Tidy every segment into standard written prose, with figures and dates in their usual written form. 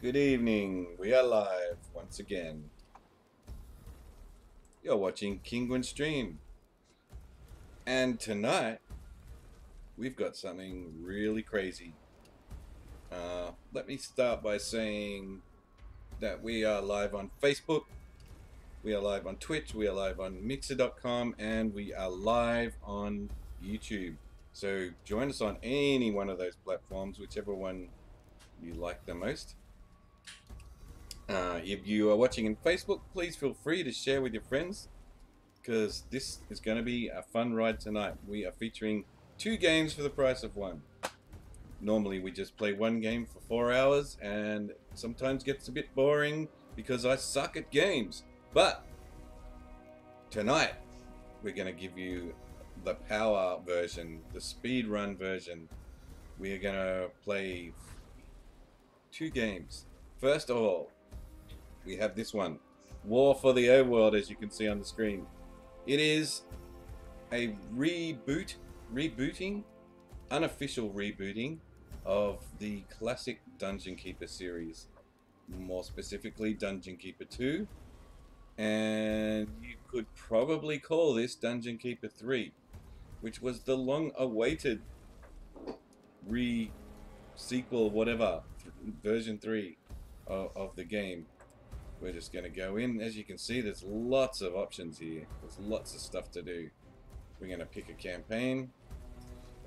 Good evening. We are live once again. You're watching Kingwin Stream. And tonight, we've got something really crazy. Let me start by saying that we are live on Facebook, we are live on Twitch, we are live on Mixer.com, and we are live on YouTube. So join us on any one of those platforms, whichever one you like the most. If you are watching in Facebook, please feel free to share with your friends, because this is going to be a fun ride tonight. We are featuring 2 games for the price of 1. Normally we just play 1 game for 4 hours, and sometimes gets a bit boring because I suck at games. But tonight we're going to give you the power version, the speed run version. We are going to play 2 games. First of all, we have this one, War for the Overworld, as you can see on the screen. It is a rebooting, unofficial rebooting of the classic Dungeon Keeper series. More specifically, Dungeon Keeper 2. And you could probably call this Dungeon Keeper 3, which was the long-awaited sequel, whatever, version 3 of the game. We're just going to go in. As you can see, there's lots of options here. There's lots of stuff to do. We're going to pick a campaign.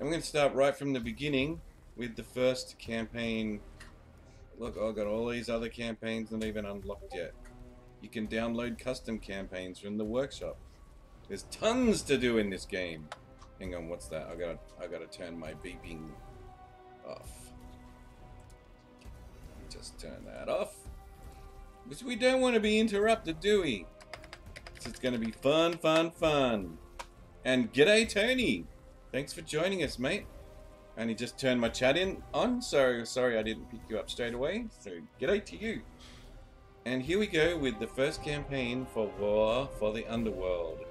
And we're going to start right from the beginning with the first campaign. Look, I've got all these other campaigns not even unlocked yet. You can download custom campaigns from the workshop. There's tons to do in this game. Hang on, what's that? I got to turn my beeping off. Just turn that off. Because we don't want to be interrupted, do we? It's going to be fun, fun, fun. And g'day, Tony. Thanks for joining us, mate. I only just turned my chat on, so sorry I didn't pick you up straight away. So g'day to you. And here we go with the first campaign for War for the Underworld.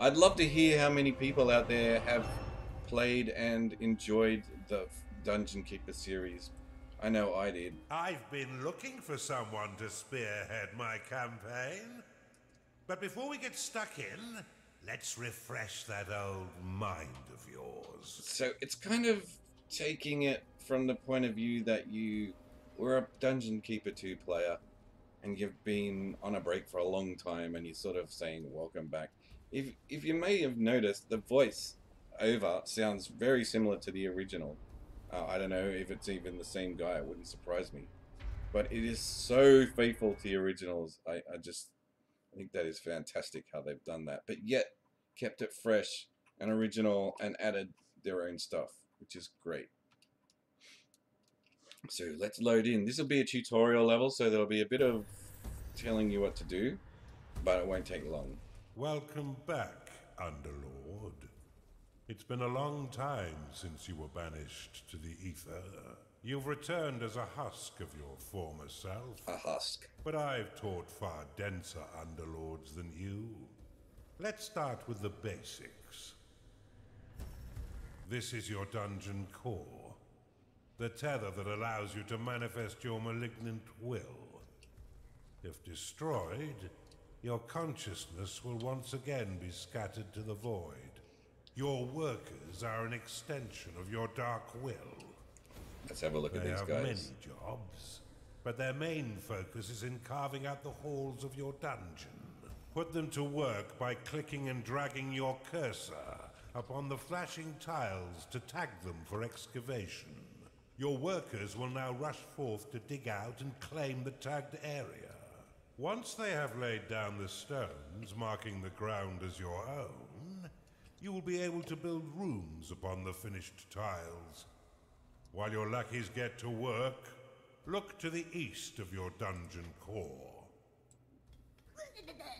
I'd love to hear how many people out there have played and enjoyed the Dungeon Keeper series. I know I did. I've been looking for someone to spearhead my campaign. But before we get stuck in, let's refresh that old mind of yours. So it's kind of taking it from the point of view that you were a Dungeon Keeper 2 player and you've been on a break for a long time and you're sort of saying welcome back. If you may have noticed, the voice over sounds very similar to the original. I don't know if it's even the same guy, it wouldn't surprise me. But it is so faithful to the originals. I think that is fantastic how they've done that. But yet, kept it fresh and original and added their own stuff, which is great. So let's load in. This will be a tutorial level, so there'll be a bit of telling you what to do, but it won't take long. Welcome back, Underlord. It's been a long time since you were banished to the ether. You've returned as a husk of your former self. A husk. But I've taught far denser Underlords than you. Let's start with the basics. This is your dungeon core. The tether that allows you to manifest your malignant will. If destroyed, your consciousness will once again be scattered to the void. Your workers are an extension of your dark will. Let's have a look at these guys. They have many jobs, but their main focus is in carving out the halls of your dungeon. Put them to work by clicking and dragging your cursor upon the flashing tiles to tag them for excavation. Your workers will now rush forth to dig out and claim the tagged area. Once they have laid down the stones, marking the ground as your own, you will be able to build rooms upon the finished tiles. While your lackeys get to work, look to the east of your dungeon core.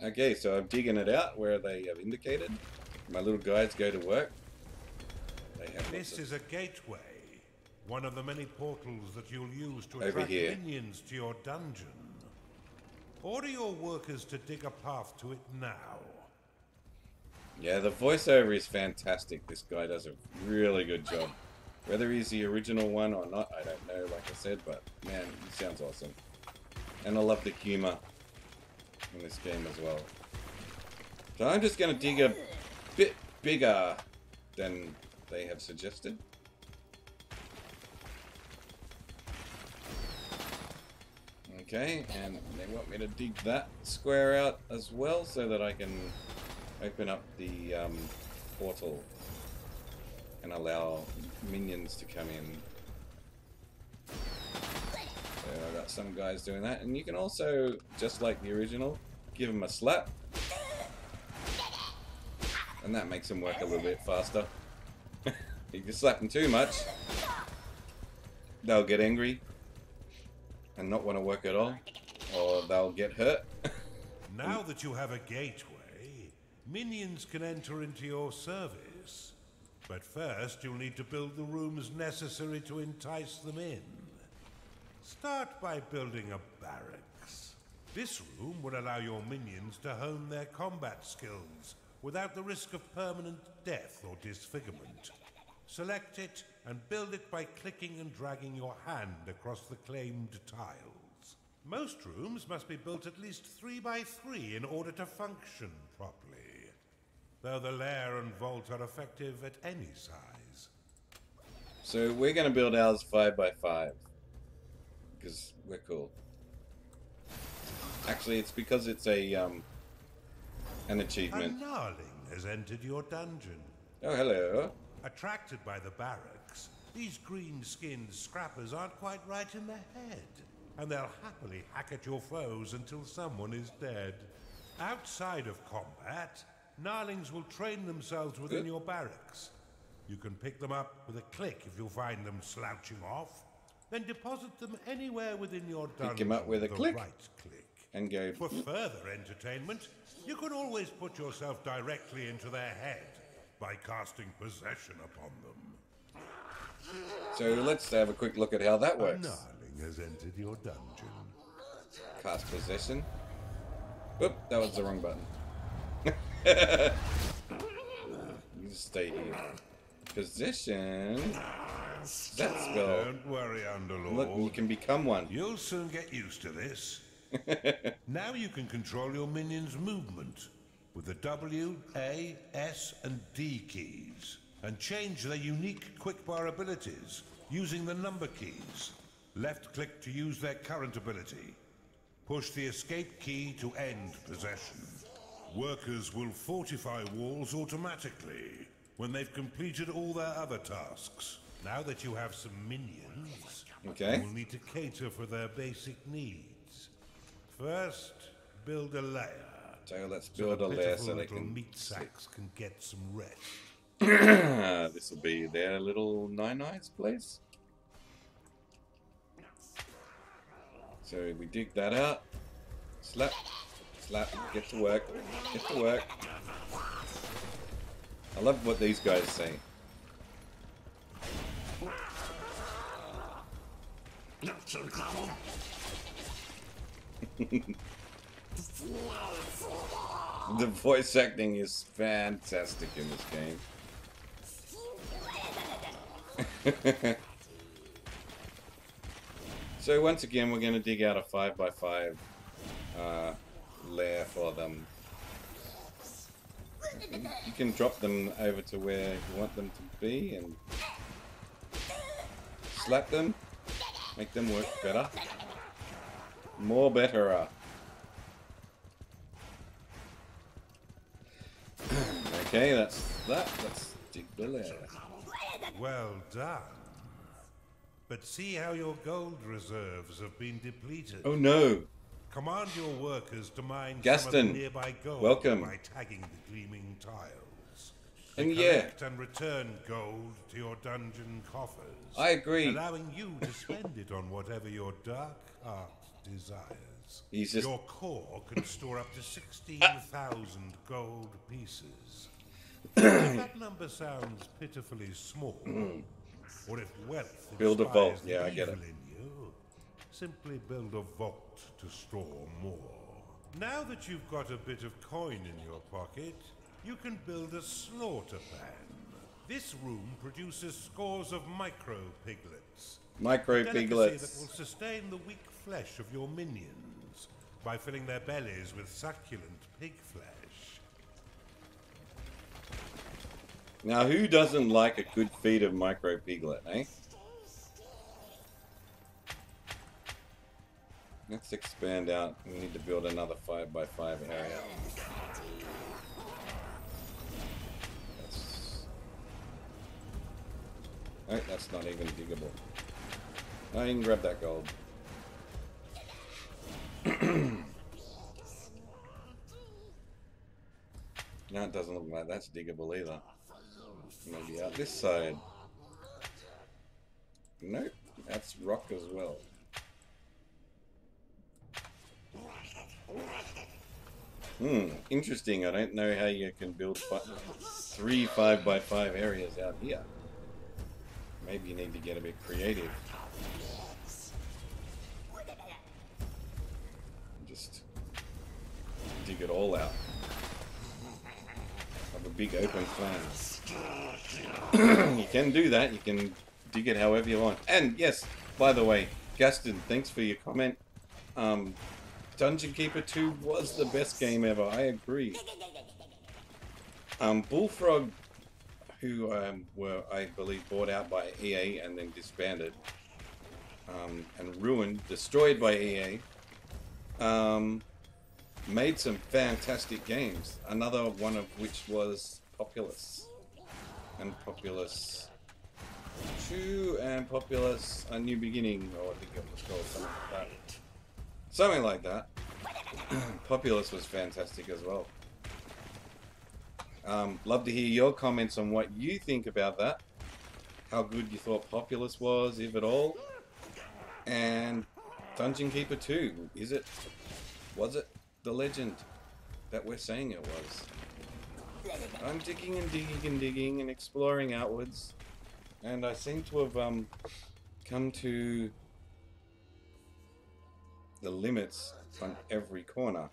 Okay, so I'm digging it out where they have indicated. My little guys go to work. This is a gateway, one of the many portals that you'll use to attract minions to your dungeon. Order your workers to dig a path to it now. Yeah, the voiceover is fantastic. This guy does a really good job. Whether he's the original one or not, I don't know, like I said, but man, he sounds awesome. And I love the humor in this game as well. So I'm just going to dig a bit bigger than they have suggested. Okay, and they want me to dig that square out as well so that I can open up the portal and allow minions to come in. So I got some guys doing that, and you can also, just like the original, give them a slap, and that makes them work a little bit faster. If you slap them too much, they'll get angry and not want to work at all, or they'll get hurt. Now that you have a gateway, minions can enter into your service. But first, you'll need to build the rooms necessary to entice them in. Start by building a barracks. This room will allow your minions to hone their combat skills without the risk of permanent death or disfigurement. Select it and build it by clicking and dragging your hand across the claimed tiles. Most rooms must be built at least 3 by 3 in order to function properly, though the lair and vault are effective at any size. So we're going to build ours 5 by 5 because we're cool. Actually, it's because it's a an achievement. A gnarling has entered your dungeon. Oh, hello. Attracted by the barracks, these green-skinned scrappers aren't quite right in the head, and they'll happily hack at your foes until someone is dead. Outside of combat, gnarlings will train themselves within your barracks. You can pick them up with a click if you find them slouching off, then deposit them anywhere within your dungeon. Pick them up with a click, right click. And go. For further entertainment, you can always put yourself directly into their head by casting possession upon them. So let's have a quick look at how that works. A gnarling has entered your dungeon. Cast possession. Oop, that was the wrong button. You just stay here. Possession. That spell. Don't worry, Underlord. Look, you can become one. You'll soon get used to this. Now you can control your minions' movement with the W, A, S, and D keys, and change their unique quickbar abilities using the number keys. Left-click to use their current ability. Push the escape key to end possession. Workers will fortify walls automatically when they've completed all their other tasks. Now that you have some minions, Okay. you will need to cater for their basic needs. First, build a lair. So let's build a lair so they can meat sacks can get some rest. This will be their little Nine-Eyes place. So we dig that out. Slap, slap, get to work, get to work. I love what these guys say. The voice acting is fantastic in this game. So once again, we're going to dig out a 5 by 5 lair for them. You can drop them over to where you want them to be and slap them, make them work better. More better. Okay, that's that. Let's dig the lair. Well done. But see how your gold reserves have been depleted. Oh no! Command your workers to mine Gaston, some of the nearby gold welcome. by tagging the gleaming tiles. And collect and return gold to your dungeon coffers. I agree. Allowing you to spend it on whatever your dark heart desires. He's just... Your core can store up to 16,000 gold pieces. If that number sounds pitifully small, or if wealth Build a vault. inspires Yeah, I get it. evil in you, simply build a vault to store more. Now that you've got a bit of coin in your pocket, you can build a slaughter pan. This room produces scores of micro piglets. Micro Delicacy piglets. that will sustain the weak flesh of your minions by filling their bellies with succulent pig flesh. Now, who doesn't like a good feed of micro piglet, eh? Let's expand out. We need to build another 5x5 area. Oh, that's not even diggable. Oh, you can grab that gold. No, it doesn't look like that's diggable either. Maybe out this side. Nope, that's rock as well. Interesting. I don't know how you can build 3 5x5 areas out here. Maybe you need to get a bit creative. Just dig it all out. Have a big open plan. You can do that. You can dig it however you want. And yes, by the way, Gaston, thanks for your comment. Dungeon Keeper 2 was the best game ever. I agree. Bullfrog, who were, I believe, bought out by EA and then disbanded, and ruined, destroyed by EA, made some fantastic games. Another one of which was Populous. And Populous 2 and Populous A New Beginning, or I think it was called something like that. Something like that. Populous was fantastic as well. Love to hear your comments on what you think about that. How good you thought Populous was, if at all. And Dungeon Keeper 2, was it the legend that we're saying it was? I'm digging and digging and digging and exploring outwards. And I seem to have come to the limits on every corner.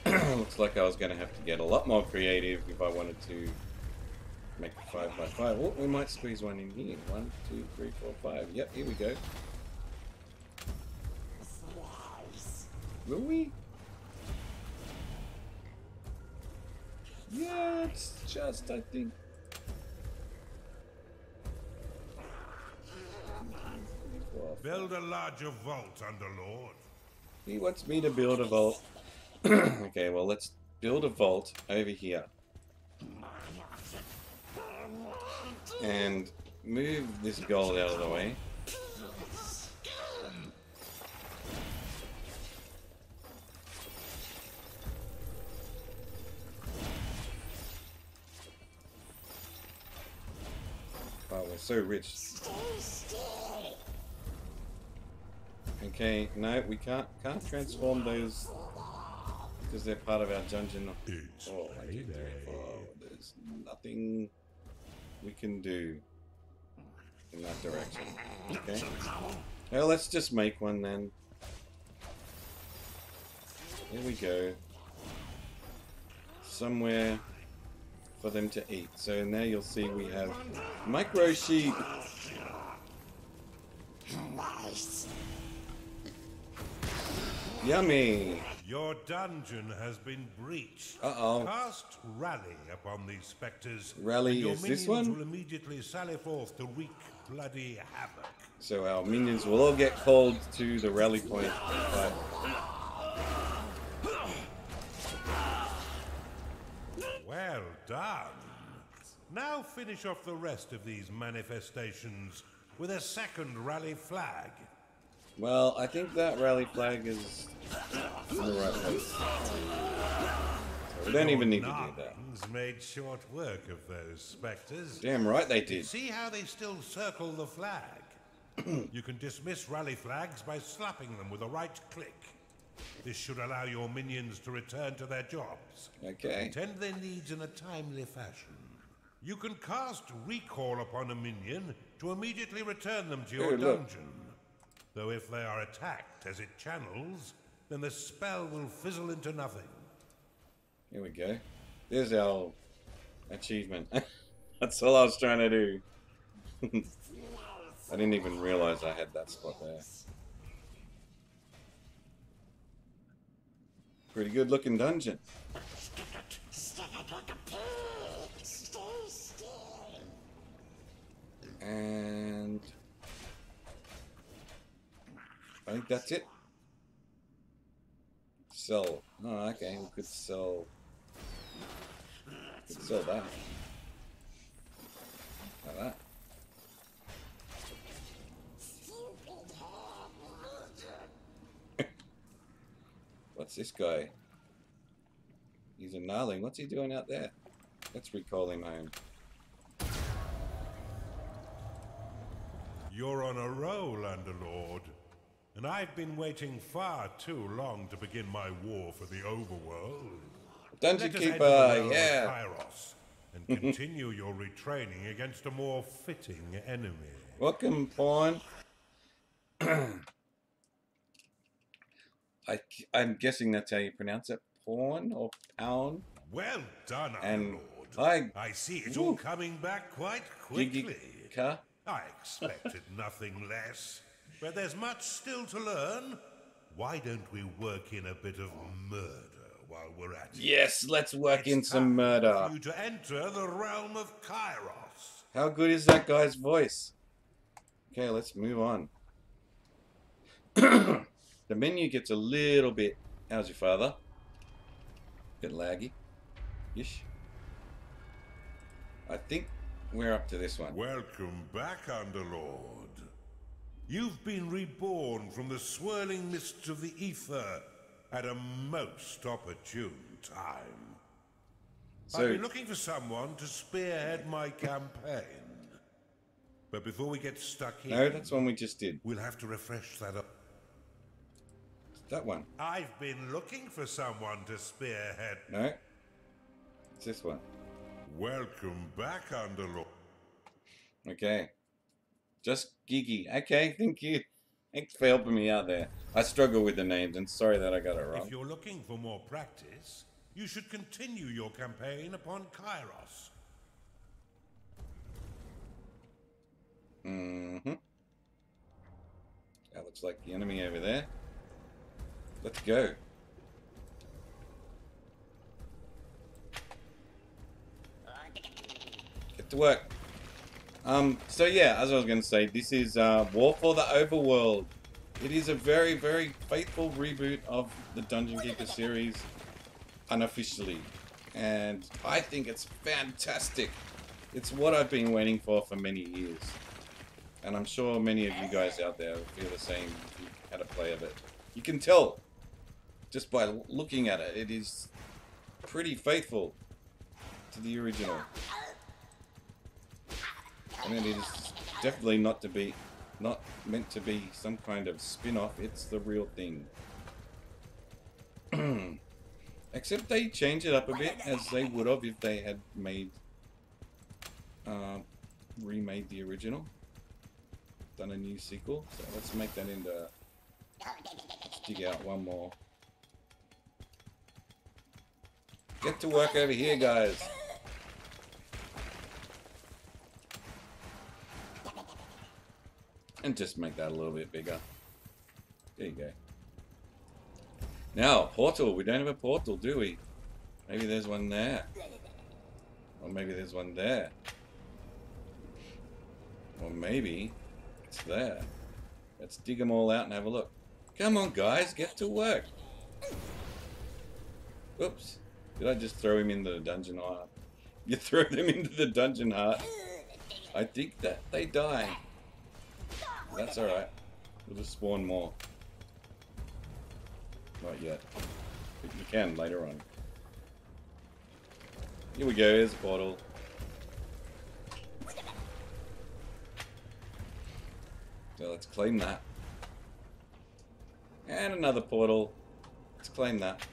Looks like I was going to have to get a lot more creative if I wanted to make a 5x5. Oh, we might squeeze one in here. 1, 2, 3, 4, 5. Yep, here we go. Will we? Yeah, it's just, I think. Build a larger vault, Underlord. He wants me to build a vault. Okay, well, let's build a vault over here. And move this gold out of the way. Wow, we're so rich. Okay, no, we can't transform those because they're part of our dungeon. Oh, there's nothing we can do in that direction. Okay. Well, let's just make one then. Here we go. Somewhere for them to eat. So now you'll see we have micro sheep. Yummy! Your dungeon has been breached. Uh-oh. Cast Rally upon these spectres. Rally, and your is this minions one? will immediately sally forth to wreak bloody havoc. So our minions will all get called to the rally point. But Well done. Now finish off the rest of these manifestations with a second rally flag. well, I think that rally flag is in the right place. So we don't even need to do that. Narns made short work of those spectres. Damn right they did. See how they still circle the flag? You can dismiss rally flags by slapping them with a right click. This should allow your minions to return to their jobs. Okay. Tend their needs in a timely fashion. You can cast Recall upon a minion to immediately return them to your Hey, look. dungeon. Though if they are attacked as it channels, then the spell will fizzle into nothing. Here we go. There's our achievement. That's all I was trying to do. I didn't even realize I had that spot there. Pretty good looking dungeon. And I think that's it. Sell. Oh, okay. We could sell. Could sell that. Like that. What's this guy? He's a gnarling. What's he doing out there? Let's recall him home. You're on a roll, Underlord. And I've been waiting far too long to begin my war for the Overworld. Dungeon Let us enter Keeper, the realm of yeah. Kairos and continue your retraining against a more fitting enemy. Welcome, Pawn. I'm guessing that's how you pronounce it. Pawn or Pound? Well done, And Underlord. I see it's all coming back quite quickly. Gigika. I expected nothing less. But there's much still to learn. Why don't we work in a bit of murder while we're at it? Yes, let's work in It's some time murder. for you to enter the realm of Kairos. How good is that guy's voice? Okay, let's move on. The menu gets a little bit... How's your father? Bit laggy. Ish. I think we're up to this one. Welcome back, Underlord. You've been reborn from the swirling mists of the ether at a most opportune time. So, I've been looking for someone to spearhead my campaign. But before we get stuck in... no, that's one we just did. We'll have to refresh that up. That one. I've been looking for someone to spearhead... No. It's this one. Welcome back, Underlord. Okay. Just Gigi. Okay, thank you. Thanks for helping me out there. I struggle with the names, and sorry that I got it wrong. If you're looking for more practice, you should continue your campaign upon Kairos. Mm-hmm. That looks like the enemy over there. Let's go. Get to work. So yeah, as I was going to say, this is War for the Overworld. It is a very, very faithful reboot of the Dungeon Keeper series, unofficially. And I think it's fantastic. It's what I've been waiting for many years. And I'm sure many of you guys out there feel the same if you had a play of it. You can tell just by looking at it. It is pretty faithful to the original. And it is definitely not meant to be some kind of spin-off. It's the real thing. Except they change it up a bit, as they would have if they had remade the original. Done a new sequel. So let's make that into... let's dig out one more. Get to work over here, guys. And just make that a little bit bigger. There you go. Now, portal. We don't have a portal, do we? Maybe there's one there. Or maybe there's one there. Or maybe it's there. Let's dig them all out and have a look. Come on, guys. Get to work. Whoops. Did I just throw him into the dungeon heart? You throw them into the dungeon heart. I think that they die. That's alright. We'll just spawn more. Not yet. But you can later on. Here we go, here's a portal. So let's claim that. And another portal. Let's claim that.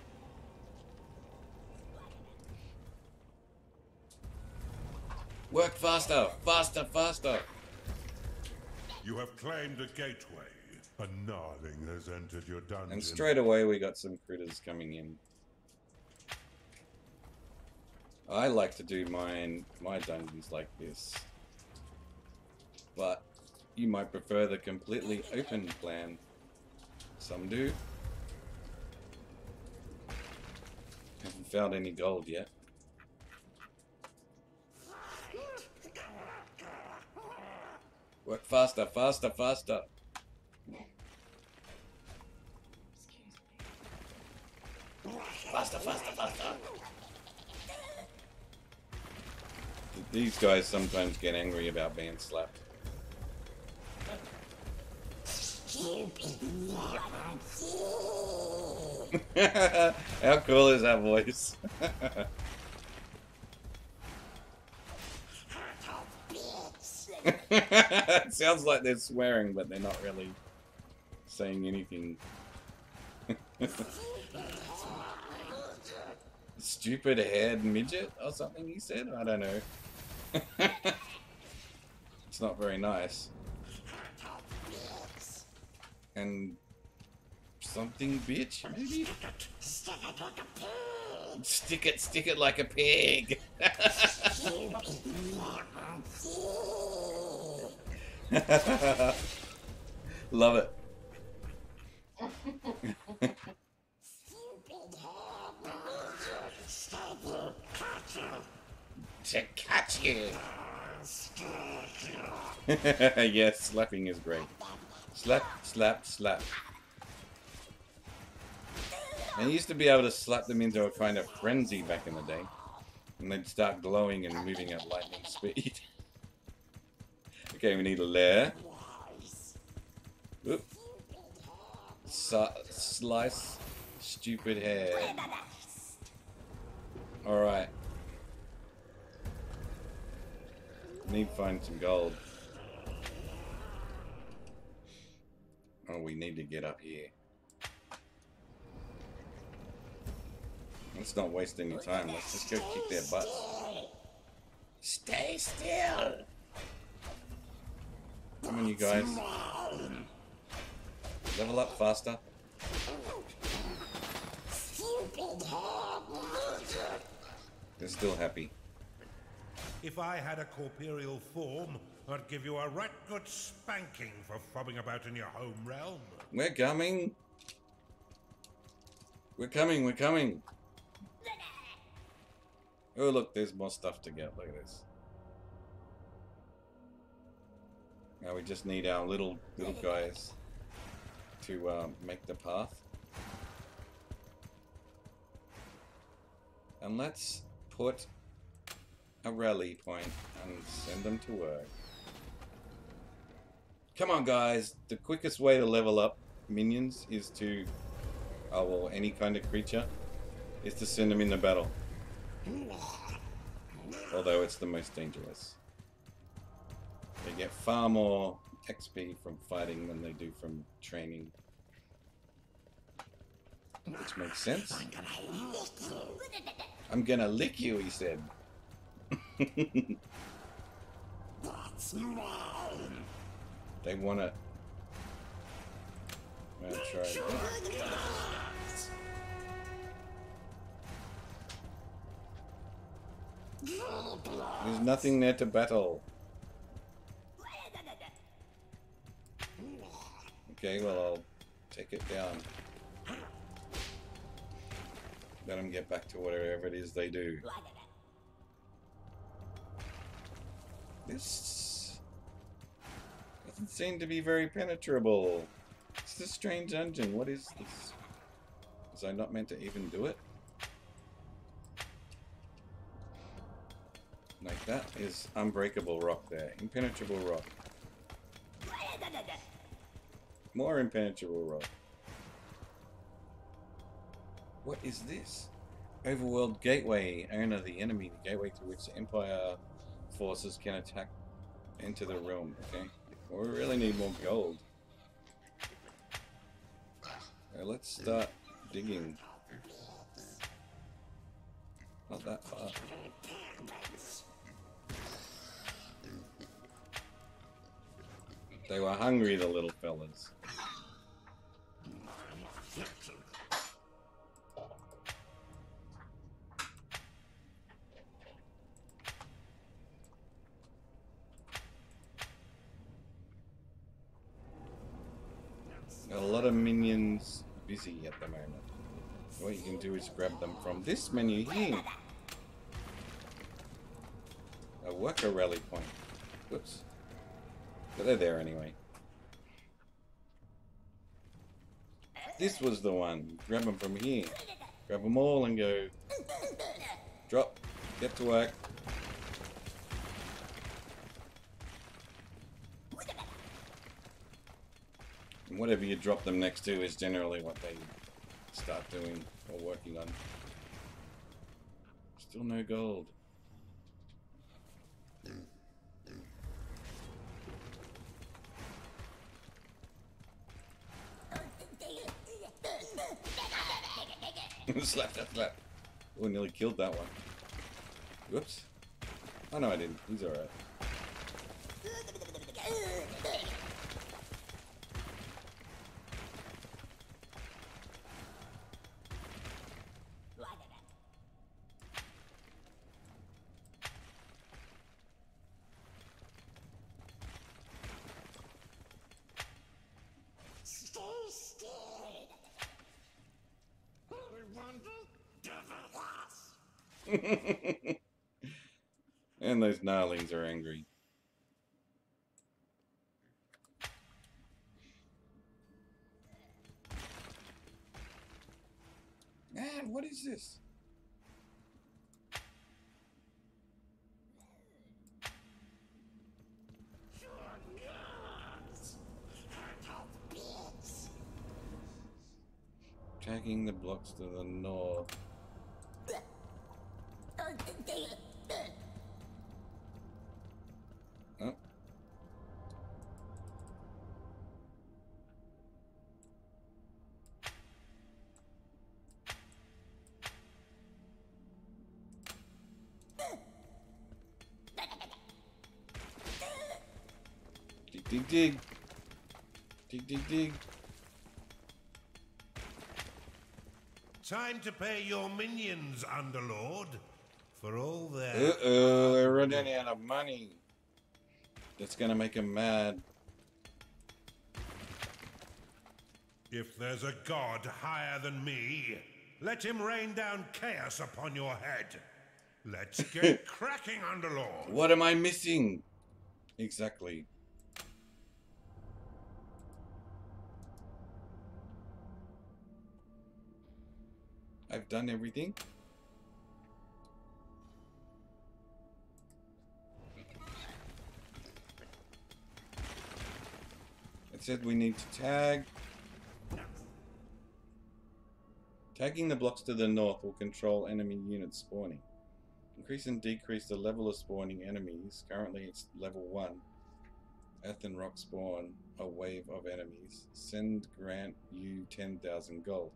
Work faster! Faster, faster! You have claimed a gateway. A gnarling has entered your dungeon. And straight away we got some critters coming in. I like to do my dungeons like this, but you might prefer the completely open plan. Some do. Haven't found any gold yet. Work faster, faster, faster. Faster, faster, faster. These guys sometimes get angry about being slapped. How cool is that voice? It sounds like they're swearing, but they're not really saying anything. Stupid haired midget or something he said? I don't know. It's not very nice. And something bitch, maybe? Stick it like a pig. Love it. To catch you. Yes, slapping is great. Slap, slap, slap. And you used to be able to slap them into a kind of frenzy back in the day. And they'd start glowing and moving at lightning speed. Okay, we need a lair. Oop. Slice stupid hair. Alright. Need to find some gold. Oh, we need to get up here. Let's not waste any time. Let's just go kick their butts. Stay still! Come on, you guys. Level up faster. They're still happy. If I had a corporeal form, I'd give you a right good spanking for fobbing about in your home realm. We're coming. We're coming, we're coming. Oh, look, there's more stuff to get. Look at this. Now we just need our little guys to make the path. And let's put a rally point and send them to work. Come on, guys. The quickest way to level up minions is to, oh well, any kind of creature, is to send them into battle. Although it's the most dangerous. They get far more XP from fighting than they do from training. Which makes sense. I'm gonna lick you, he said. That's mine. They wanna... I'm gonna try again. There's nothing there to battle. Okay, well, I'll take it down. Let them get back to whatever it is they do. This doesn't seem to be very penetrable. It's a strange dungeon. What is this? Was I not meant to even do it? Like that is unbreakable rock there. Impenetrable rock. More impenetrable rock. What is this? Overworld gateway. Owner the enemy. The gateway through which the Empire forces can attack into the realm. Okay. Well, we really need more gold. Okay, let's start digging. Not that far. They were hungry, the little fellas. A lot of minions busy at the moment. What you can do is grab them from this menu here. A worker rally point. Whoops. But they're there anyway. This was the one. Grab them from here. Grab them all and go. Drop. Get to work. And whatever you drop them next to is generally what they start doing or working on. Still no gold. Slap that slap. Oh, nearly killed that one. Whoops. Oh no, I didn't. He's alright. And those gnarlings are angry. Man, what is this? Tagging the blocks to the north. Oh. Dig, dig, dig. Dig, dig, dig. Time to pay your minions, Underlord, for all their... Uh-oh, they're running out of money. That's gonna make them mad. If there's a god higher than me, let him rain down chaos upon your head. Let's get cracking, Underlord. What am I missing? Exactly. I've done everything. It said we need to tag. Tagging the blocks to the north will control enemy units spawning. Increase and decrease the level of spawning enemies. Currently it's level 1. Earth and rock spawn a wave of enemies. Send grant you 10,000 gold.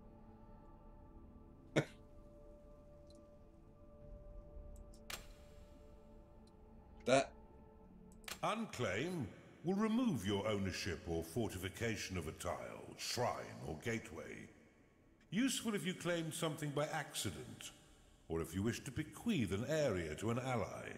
That Unclaim will remove your ownership or fortification of a tile, shrine, or gateway. Useful if you claimed something by accident, or if you wish to bequeath an area to an ally.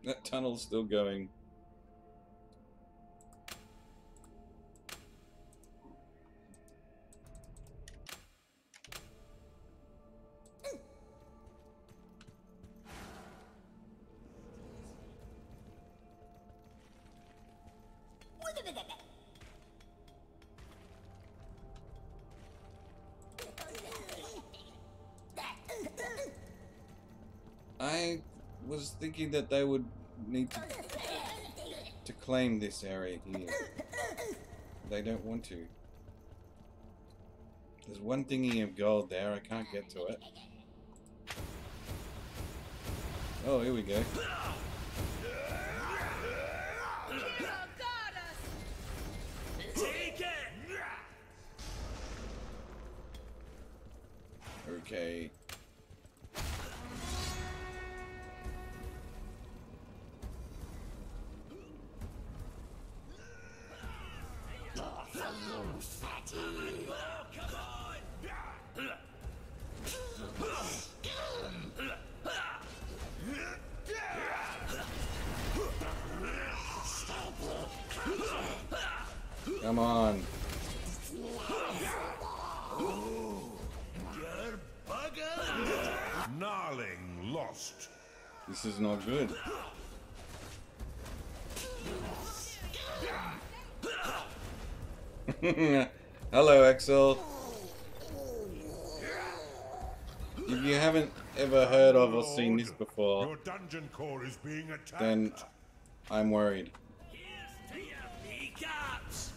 That tunnel's still going. I was thinking that they would need to claim this area here. They don't want to. There's one thingy of gold there, I can't get to it. Oh, here we go. Okay. Come on. Gnarling lost. This is not good. Hello, Axel. If you haven't ever heard of or seen this before, Your dungeon core is being attacked. then I'm worried. Here's to your kneecaps.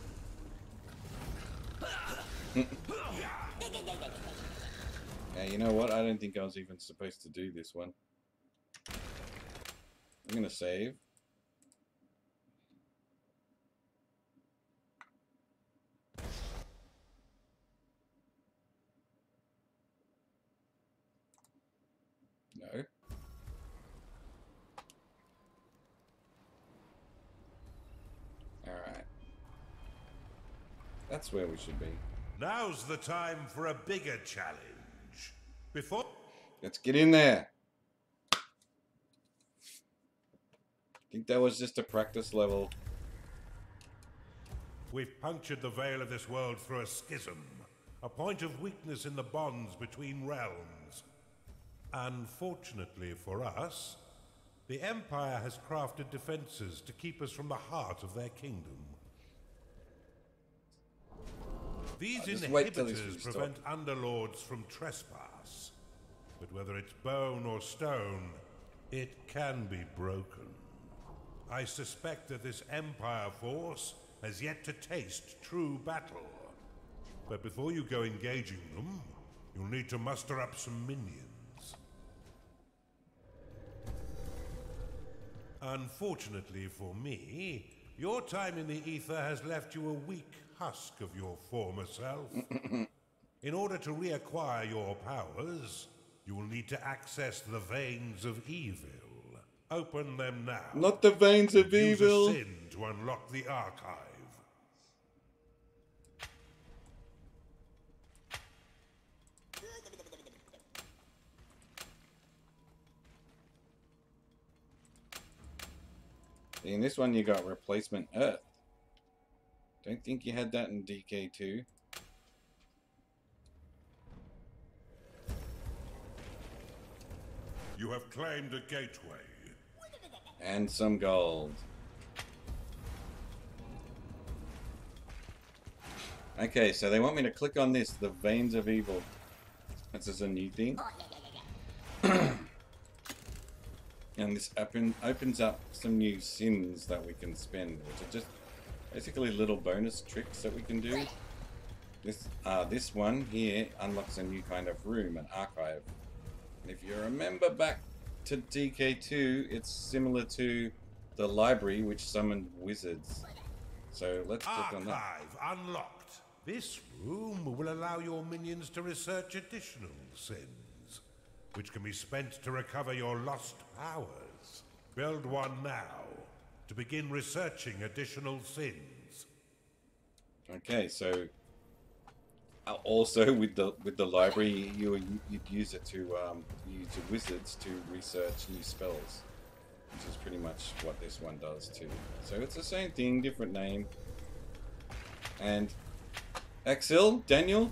Yeah, you know what? I don't think I was even supposed to do this one. I'm gonna save. No. Alright. That's where we should be. Now's the time for a bigger challenge. Before... Let's get in there. I think that was just a practice level. We've punctured the veil of this world through a schism, a point of weakness in the bonds between realms. Unfortunately for us, the Empire has crafted defenses to keep us from the heart of their kingdom. These just wait till this inhibitors will prevent underlords from trespass. But whether it's bone or stone, it can be broken. I suspect that this Empire force has yet to taste true battle. But before you go engaging them, you'll need to muster up some minions. Unfortunately for me, your time in the ether has left you a weak husk of your former self. In order to reacquire your powers, you will need to access the veins of evil. Open them now. Not the veins of Use evil. a sin to unlock the archive. In this one you got replacement Earth. Don't think you had that in DK2. You have claimed a gateway. And some gold. Okay, so they want me to click on this, the Veins of Evil. This is a new thing. And this opens up some new sins that we can spend, which are just basically little bonus tricks that we can do. This one here unlocks a new kind of room, an archive. And if you remember back to DK2, it's similar to the library which summoned wizards. So let's click on that. Archive unlocked. This room will allow your minions to research additional sins, which can be spent to recover your lost powers. Build one now to begin researching additional sins. Okay, so also with the library, you'd use it to use your wizards to research new spells, which is pretty much what this one does too. So it's the same thing, different name. And Axel, Daniel,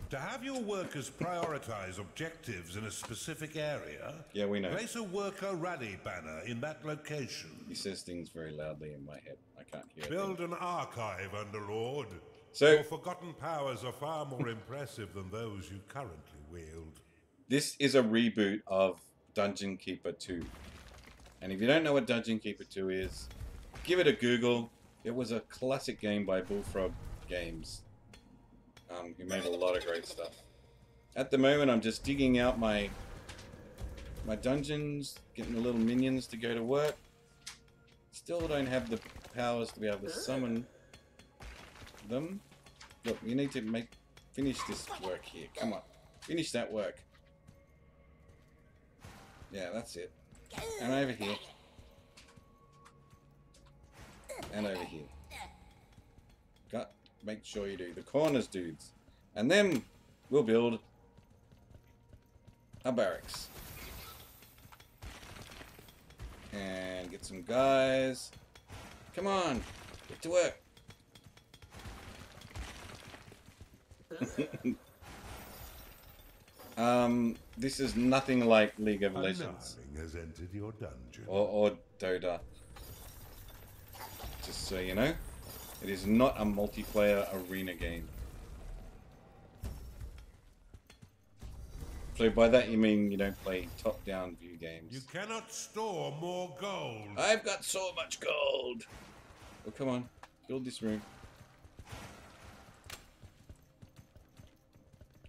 To have your workers prioritize objectives in a specific area, yeah, we know. place a worker rally banner in that location. He says things very loudly in my head. I can't hear it. Build an archive, Underlord. So- Your forgotten powers are far more impressive than those you currently wield. This is a reboot of Dungeon Keeper 2. And if you don't know what Dungeon Keeper 2 is, give it a Google. It was a classic game by Bullfrog Games. Who made a lot of great stuff. At the moment, I'm just digging out my dungeons, getting the little minions to go to work. Still don't have the powers to be able to summon them. Look, you need to Finish this work here. Come on. Finish that work. Yeah, that's it. And over here. And over here. Got. Make sure you do the corners, dudes. And then we'll build a barracks. And get some guys. Come on. Get to work. This is nothing like League of Legends. Has entered your dungeon. Or Dota. Just so you know, it is not a multiplayer arena game. So by that you mean you don't play top-down view games. You cannot store more gold. I've got so much gold. Oh, come on. Build this room.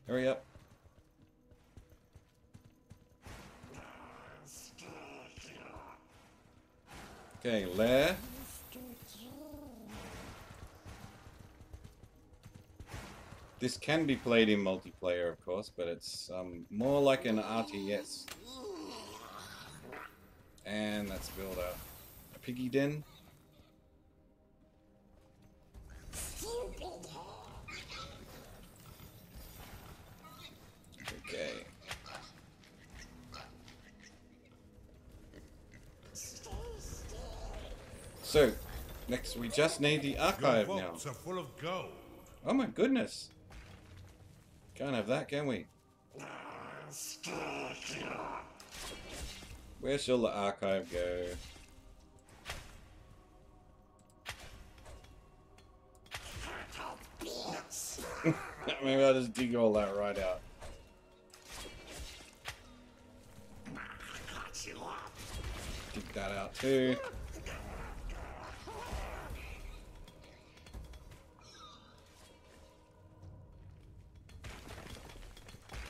Hurry up. Okay, lair. This can be played in multiplayer, of course, but it's more like an RTS. And let's build a piggy den. Okay. So, next we just need the archive Your now. vaults are full of gold. Oh my goodness. Can't have that, can we? Where shall the archive go? Maybe I'll just dig all that right out. Dig that out too.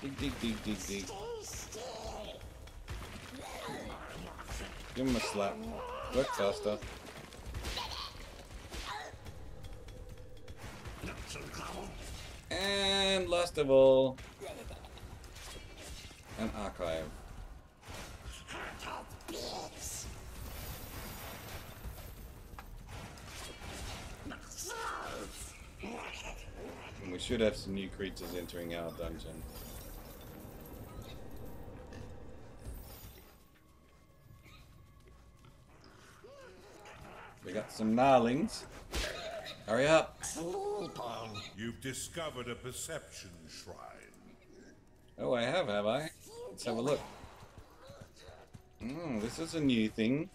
Dig, dig, dig, dig, dig. Give him a slap. Work faster. And last of all, an archive. And we should have some new creatures entering our dungeon. We got some gnarlings. Hurry up. You've discovered a perception shrine. Oh, I have I? Let's have a look. This is a new thing.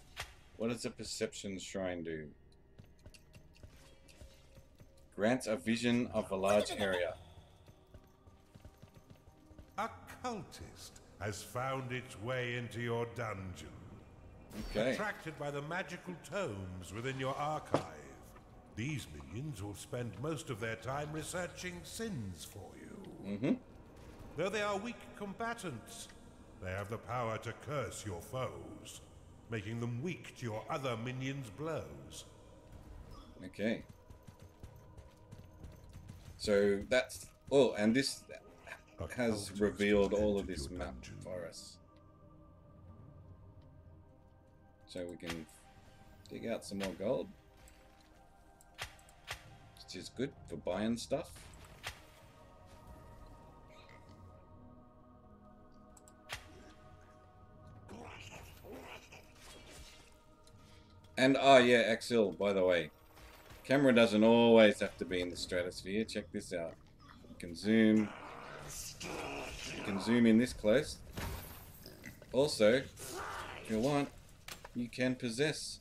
What does a perception shrine do? Grants a vision of a large area. A cultist has found its way into your dungeon. Okay. Attracted by the magical tomes within your archive, these minions will spend most of their time researching sins for you. Though they are weak combatants, they have the power to curse your foes, making them weak to your other minions' blows. Okay. So that's... Oh, and this has revealed all of this map for us. So we can dig out some more gold. Which is good for buying stuff. And, oh yeah, Axel, by the way. Camera doesn't always have to be in the stratosphere. Check this out. You can zoom. You can zoom in this close. Also, if you want, you can possess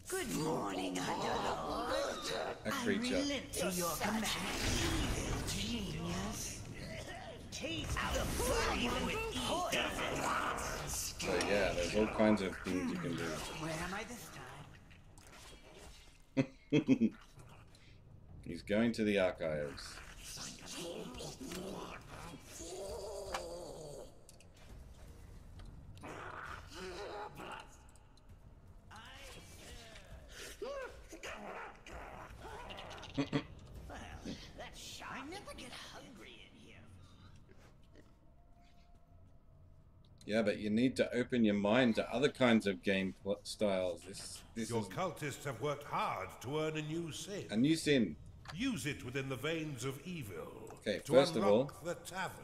Good morning, Underlord. a creature. I relent to your command, evil genius. Taste the flame with So yeah, there's all kinds of things you can do. Where am I this time? He's going to the archives. Well, that's I never get hungry Yeah, but you need to open your mind to other kinds of game styles. This Your is cultists have worked hard to earn a new sin. a new sin. Use it within the veins of evil. Okay, to first of all, unlock the tavern.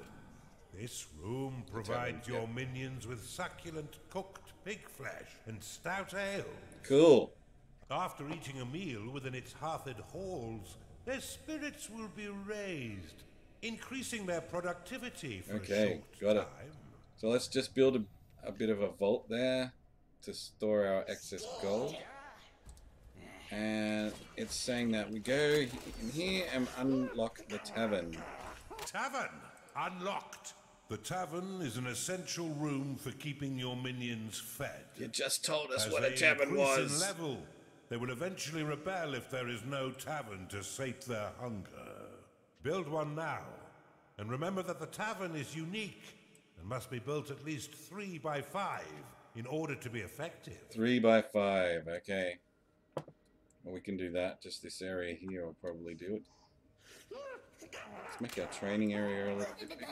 This room provides your minions with succulent cooked pig flesh and stout ale. cool. After eating a meal within its hearthed halls, their spirits will be raised, increasing their productivity for a short got it. time. So let's just build a bit of a vault there to store our excess gold. And it's saying that we go in here and unlock the tavern. Tavern unlocked. The tavern is an essential room for keeping your minions fed. You just told us As what a they tavern increase in was. level, they will eventually rebel if there is no tavern to sate their hunger. Build one now, and remember that the tavern is unique and must be built at least 3 by 5 in order to be effective. 3 by 5, okay. Well, we can do that. Just this area here will probably do it. Let's make our training area a little bit bigger.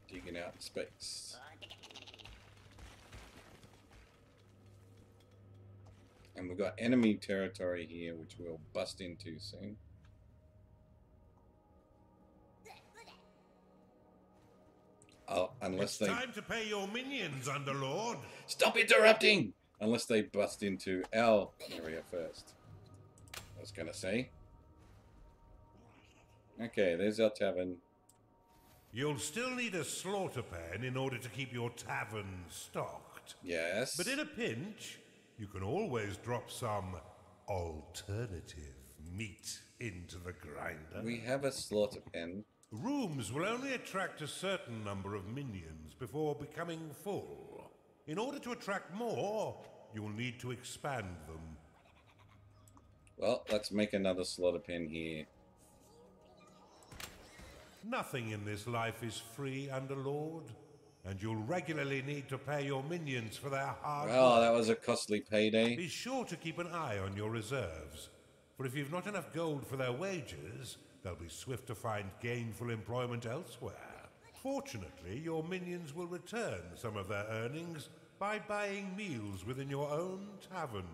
Digging out space. And we've got enemy territory here, which we'll bust into soon. Oh, unless It's they... time to pay your minions, Underlord. Stop interrupting! Unless they bust into our area first. I was gonna say. Okay, there's our tavern. You'll still need a slaughter pen in order to keep your tavern stocked. Yes. But in a pinch, you can always drop some alternative meat into the grinder. We have a slaughter pen. Rooms will only attract a certain number of minions before becoming full. In order to attract more, you'll need to expand them. Well, let's make another slaughter pen here. Nothing in this life is free, Underlord, and you'll regularly need to pay your minions for their hard Well, work. that was a costly payday. Be sure to keep an eye on your reserves, for if you've not enough gold for their wages, they'll be swift to find gainful employment elsewhere. Fortunately, your minions will return some of their earnings by buying meals within your own tavern.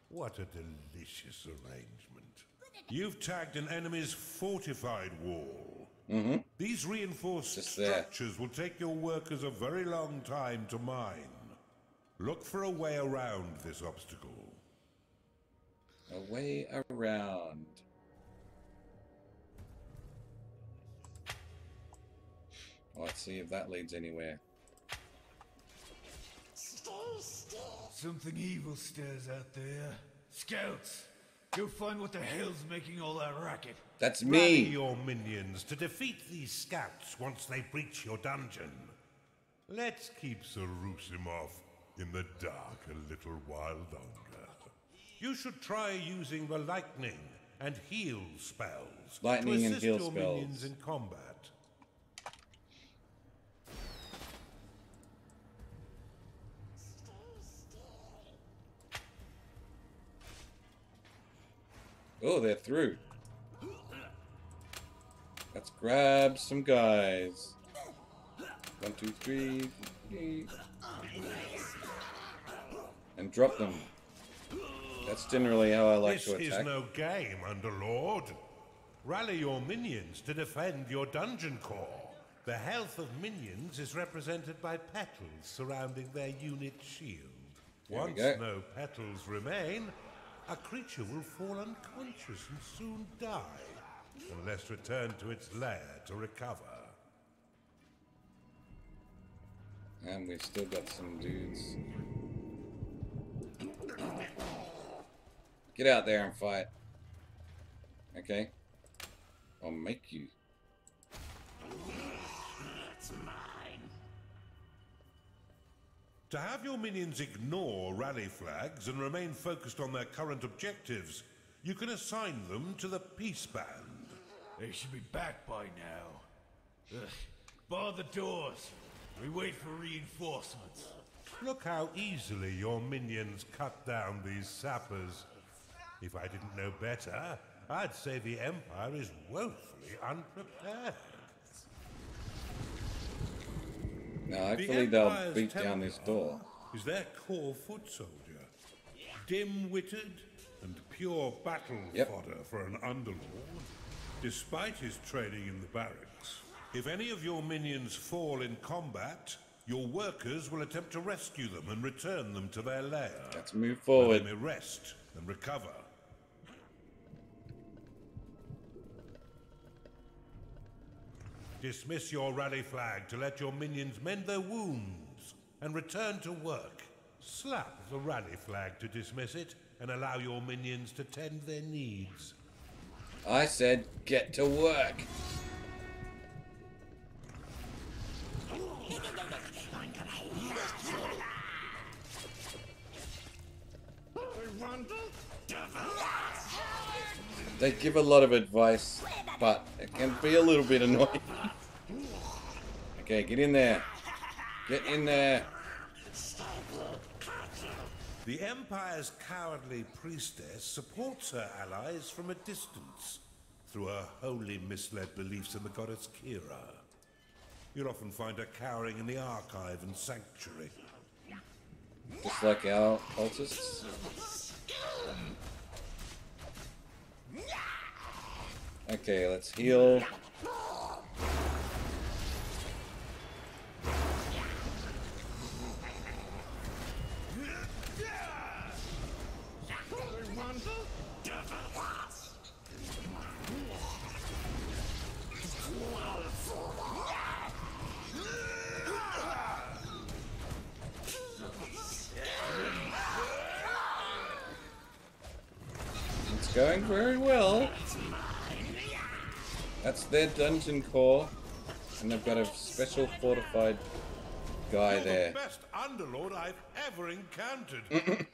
What a delicious arrangement. You've tagged an enemy's fortified wall. Mm-hmm. These reinforced Just there. structures will take your workers a very long time to mine. Look for a way around this obstacle. A way around. Let's see if that leads anywhere. Stay still. Something evil stirs out there. Scouts, go find what the hell's making all that racket. That's Rally me. your minions to defeat these scouts once they breach your dungeon. Let's keep Sarusimov in the dark a little while longer. You should try using the lightning and heal spells Lightning to and assist heal your spells. minions in combat. Oh, they're through. Let's grab some guys. 1, 2, 3, 3. And drop them. That's generally how I like This to is attack. no game, Underlord. Rally your minions to defend your dungeon core. The health of minions is represented by petals surrounding their unit shield. There we Once go. no petals remain, a creature will fall unconscious and soon die, unless returned to its lair to recover. And we've still got some dudes. Get out there and fight. Okay. I'll make you. It's mine. To have your minions ignore rally flags and remain focused on their current objectives, you can assign them to the Peace Band. They should be back by now. Ugh. Bar the doors. We wait for reinforcements. Look how easily your minions cut down these sappers. If I didn't know better, I'd say the Empire is woefully unprepared. Now, The hopefully they'll Empire's beat down this door. is their core foot soldier. Dim-witted and pure battle fodder for an underlord, despite his training in the barracks. If any of your minions fall in combat, your workers will attempt to rescue them and return them to their lair. Let's move Where forward. they may rest and recover. Dismiss your rally flag to let your minions mend their wounds and return to work. Slap the rally flag to dismiss it and allow your minions to tend their needs. I said get to work. They give a lot of advice, but it can be a little bit annoying. Okay, get in there. Get in there. The Empire's cowardly priestess supports her allies from a distance through her wholly misled beliefs in the goddess Kira. You'll often find her cowering in the archive and sanctuary. Just like our cultists. Okay, let's heal. It's going very well. That's their dungeon core, and they've got a special fortified guy You're there. the best underlord I've ever encountered.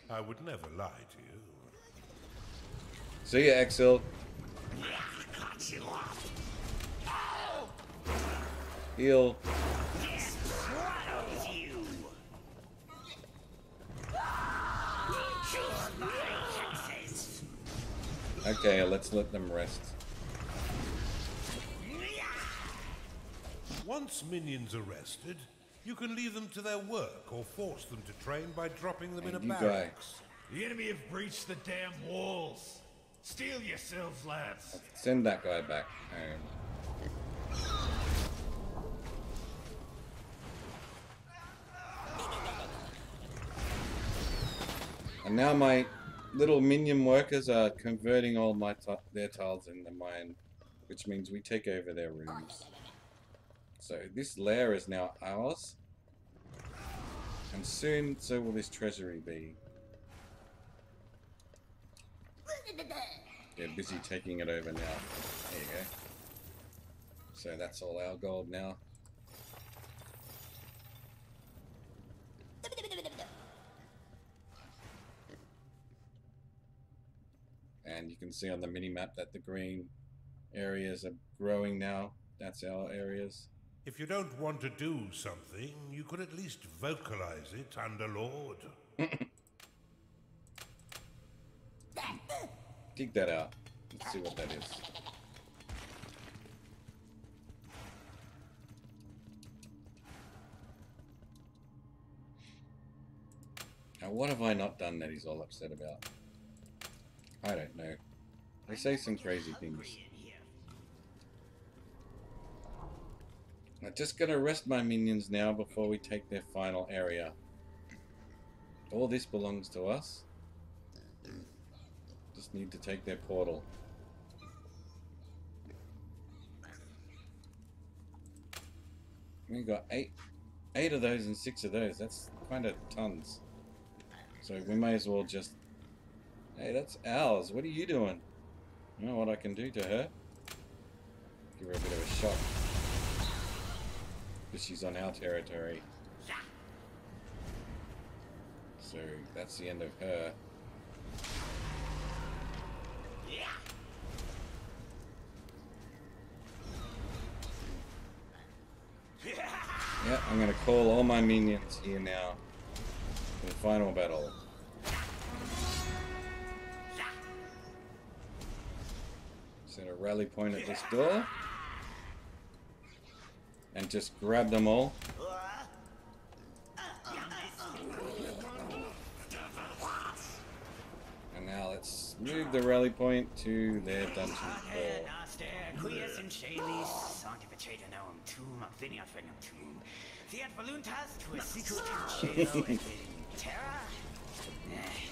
I would never lie to you. See ya, Axel. Heal. Okay, let's let them rest. Once minions are rested, you can leave them to their work or force them to train by dropping them in a And you barracks. The enemy have breached the damn walls. Steel yourselves, lads. Send that guy back home. And now my little minion workers are converting all my their tiles in the mine, which means we take over their rooms. So this lair is now ours, and soon so will this treasury be. They're busy taking it over now. There you go. So that's all our gold now. And you can see on the mini-map that the green areas are growing now. That's our areas. If you don't want to do something, you could at least vocalize it, Underlord. Dig that out. Let's see what that is. Now, what have I not done that he's all upset about? I don't know. They say some crazy things. I'm just gonna rest my minions now before we take their final area. All this belongs to us. Just need to take their portal. We got eight of those and 6 of those. That's kind of tons. So we may as well just... Hey, that's ours. What are you doing? You know what I can do to her? Give her a bit of a shock. Because she's on our territory. So that's the end of her. Yeah, I'm gonna call all my minions here now for the final battle. rally point at this door. And just grab them all. And now let's move the rally point to their dungeon hall.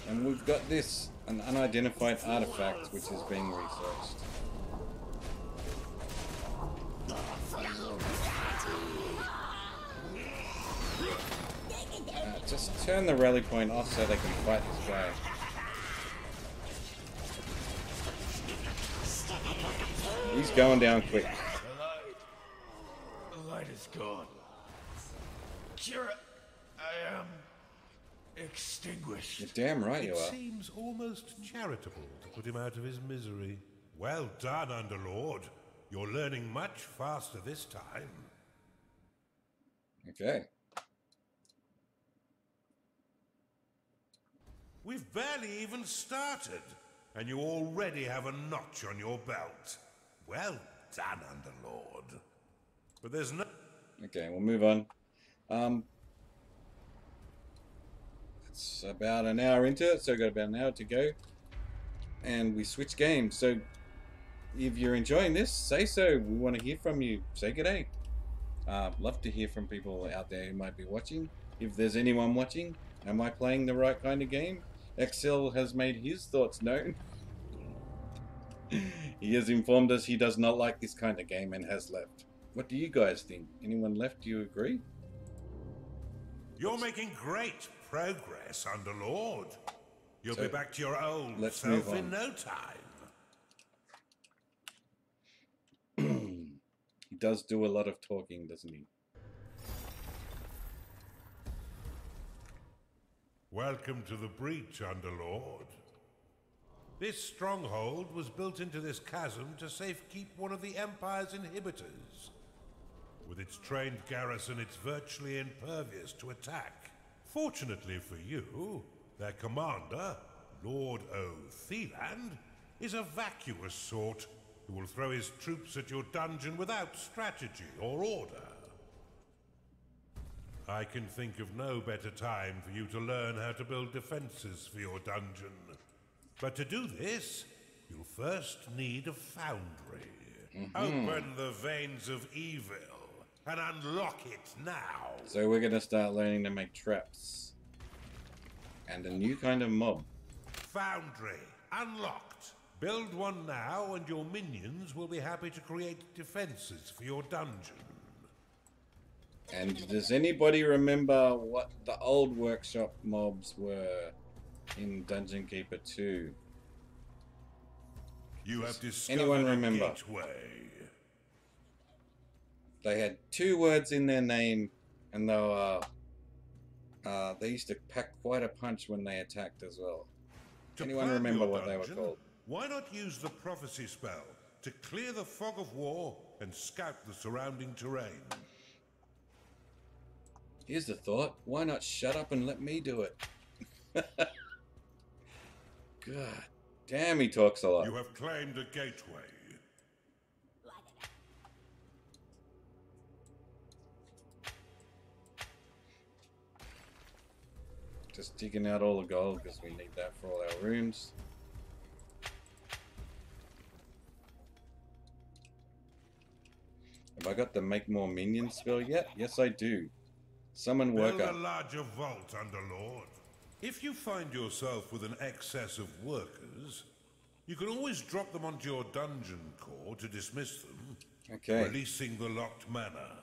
And we've got this, an unidentified artifact which is being researched. Just turn the rally point off so they can fight this guy. He's going down quick. The light is gone. Kira, I am extinguished. You're damn right you It are. seems almost charitable to put him out of his misery. Well done, Underlord. You're learning much faster this time. Okay. We've barely even started, and you already have a notch on your belt. Well done, Underlord. But there's no... Okay, we'll move on. It's about an hour into it, so we've got about an hour to go. And we switch games. So if you're enjoying this, say so. We want to hear from you. Say good day. Love to hear from people out there who might be watching. If there's anyone watching, am I playing the right kind of game? Excel has made his thoughts known. He has informed us he does not like this kind of game and has left. What do you guys think? Anyone left? Do you agree? You're making great progress, Underlord. You'll So, be back to your old let's move self in on. no time. He does do a lot of talking, doesn't he? Welcome to the breach, Underlord. This stronghold was built into this chasm to safekeep one of the Empire's inhibitors. With its trained garrison, it's virtually impervious to attack. Fortunately for you, their commander, Lord O'Theland, is a vacuous sort who will throw his troops at your dungeon without strategy or order. I can think of no better time for you to learn how to build defenses for your dungeon. But to do this, you'll first need a foundry. Open the veins of evil and unlock it now. So we're going to start learning to make traps. And a new kind of mob. Foundry unlocked. Build one now and your minions will be happy to create defenses for your dungeon. And does anybody remember what the old workshop mobs were in Dungeon Keeper 2? You have discovered anyone a remember? gateway. They had 2 words in their name, and they were, they used to pack quite a punch when they attacked as well. To Anyone plan remember your what they were dungeon, called? Why not use the prophecy spell to clear the fog of war and scout the surrounding terrain? Here's the thought. Why not shut up and let me do it? God damn, he talks a lot. You have claimed a gateway. Just digging out all the gold because we need that for all our rooms. Have I got the make more minions spell yet? Yes, I do. Summon Build worker. a larger vault, Underlord. If you find yourself with an excess of workers, you can always drop them onto your dungeon core to dismiss them, Okay. releasing the locked mana.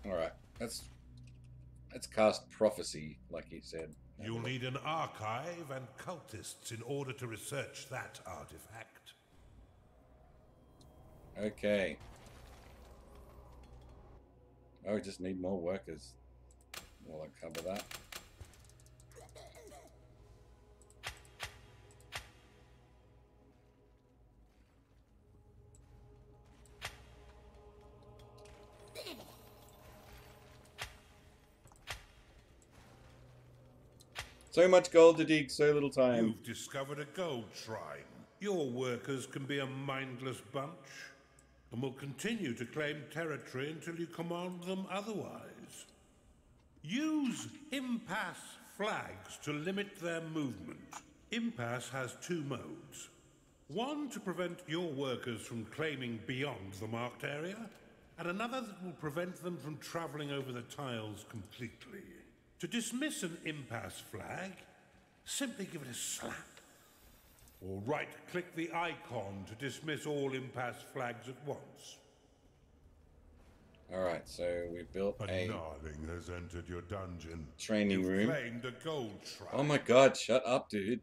Alright. Let's cast prophecy, like he said. You'll need an archive and cultists in order to research that artifact. Okay. Oh, we just need more workers. Will I cover that? So much gold to dig, so little time. You've discovered a gold shrine. Your workers can be a mindless bunch, and will continue to claim territory until you command them otherwise. Use impasse flags to limit their movement. Impasse has two modes. One to prevent your workers from claiming beyond the marked area, and another that will prevent them from traveling over the tiles completely. To dismiss an impasse flag, simply give it a slap. Or right-click the icon to dismiss all impasse flags at once. Alright, so we built A a Gnarling has entered your dungeon. training You've room. claimed a gold shrine. Oh my god, shut up, dude.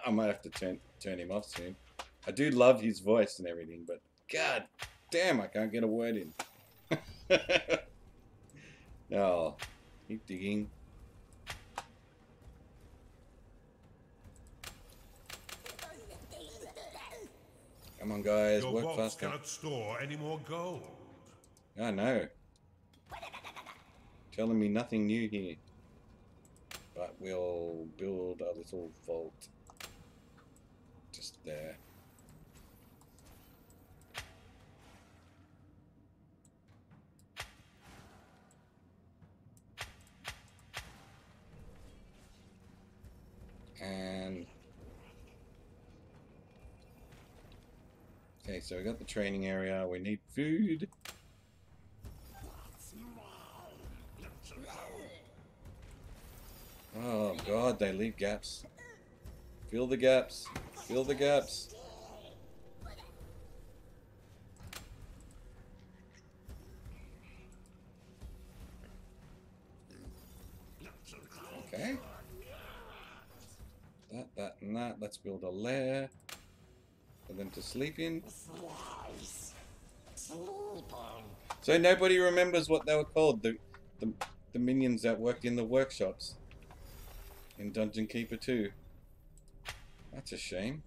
I might have to turn him off soon. I do love his voice and everything, but god damn, I can't get a word in. Oh, keep digging. Come on, guys, Your work vaults faster. cannot store any more gold. I know. Telling me nothing new here. But we'll build a little vault. Just there. And okay, so we got the training area. We need food. Oh god, they leave gaps. Fill the gaps. Fill the gaps. Okay. That, and that. Let's build a lair for them to sleep in. So nobody remembers what they were called. The minions that worked in the workshops in Dungeon Keeper 2. That's a shame.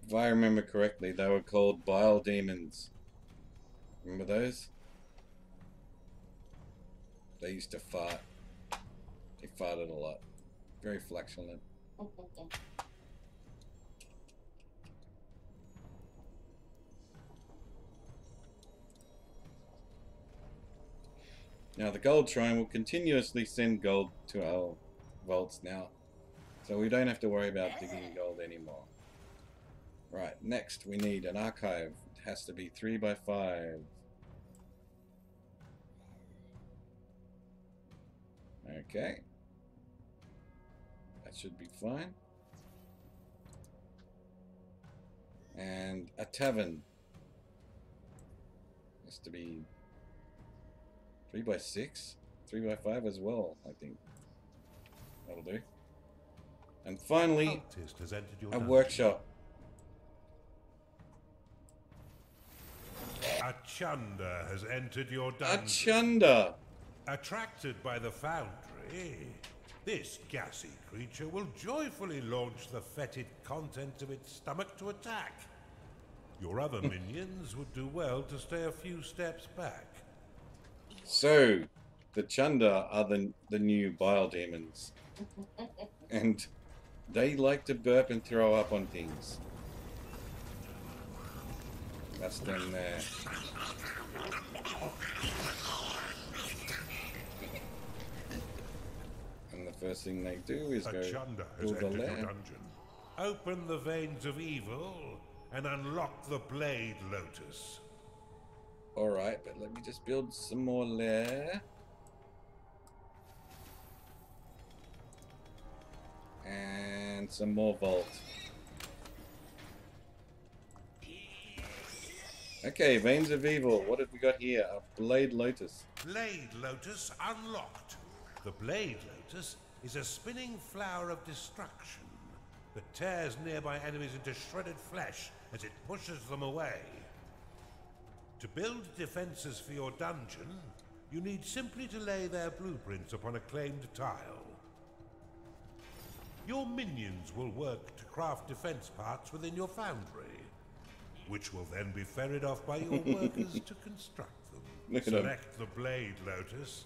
If I remember correctly, they were called bile demons. Remember those? They used to fart. They farted a lot. Very flatulent. Now the gold shrine will continuously send gold to our vaults now. So we don't have to worry about digging gold anymore. Right, next we need an archive. It has to be 3 by 5. Okay. That should be fine. And a tavern. Has to be 3 by 6? 3 by 5 as well, I think. That'll do. And finally, Cultist has entered your a dungeon. workshop. A Chunder has entered your A dungeon. chunder! Attracted by the foundry, this gassy creature will joyfully launch the fetid contents of its stomach to attack. Your other minions would do well to stay a few steps back. So, the chunder are the new bile demons. And they like to burp and throw up on things. That's them there. And the first thing they do is A go Chunder has build a entered your lair. dungeon. Open the veins of evil and unlock the Blade Lotus. Alright, but let me just build some more lair. And some more vault. Okay, Veins of Evil. What have we got here? A Blade Lotus. Blade Lotus unlocked. The Blade Lotus is a spinning flower of destruction that tears nearby enemies into shredded flesh as it pushes them away. To build defenses for your dungeon, you need simply to lay their blueprints upon a claimed tile. Your minions will work to craft defense parts within your foundry, which will then be ferried off by your workers to construct them. Look at him. Select the Blade Lotus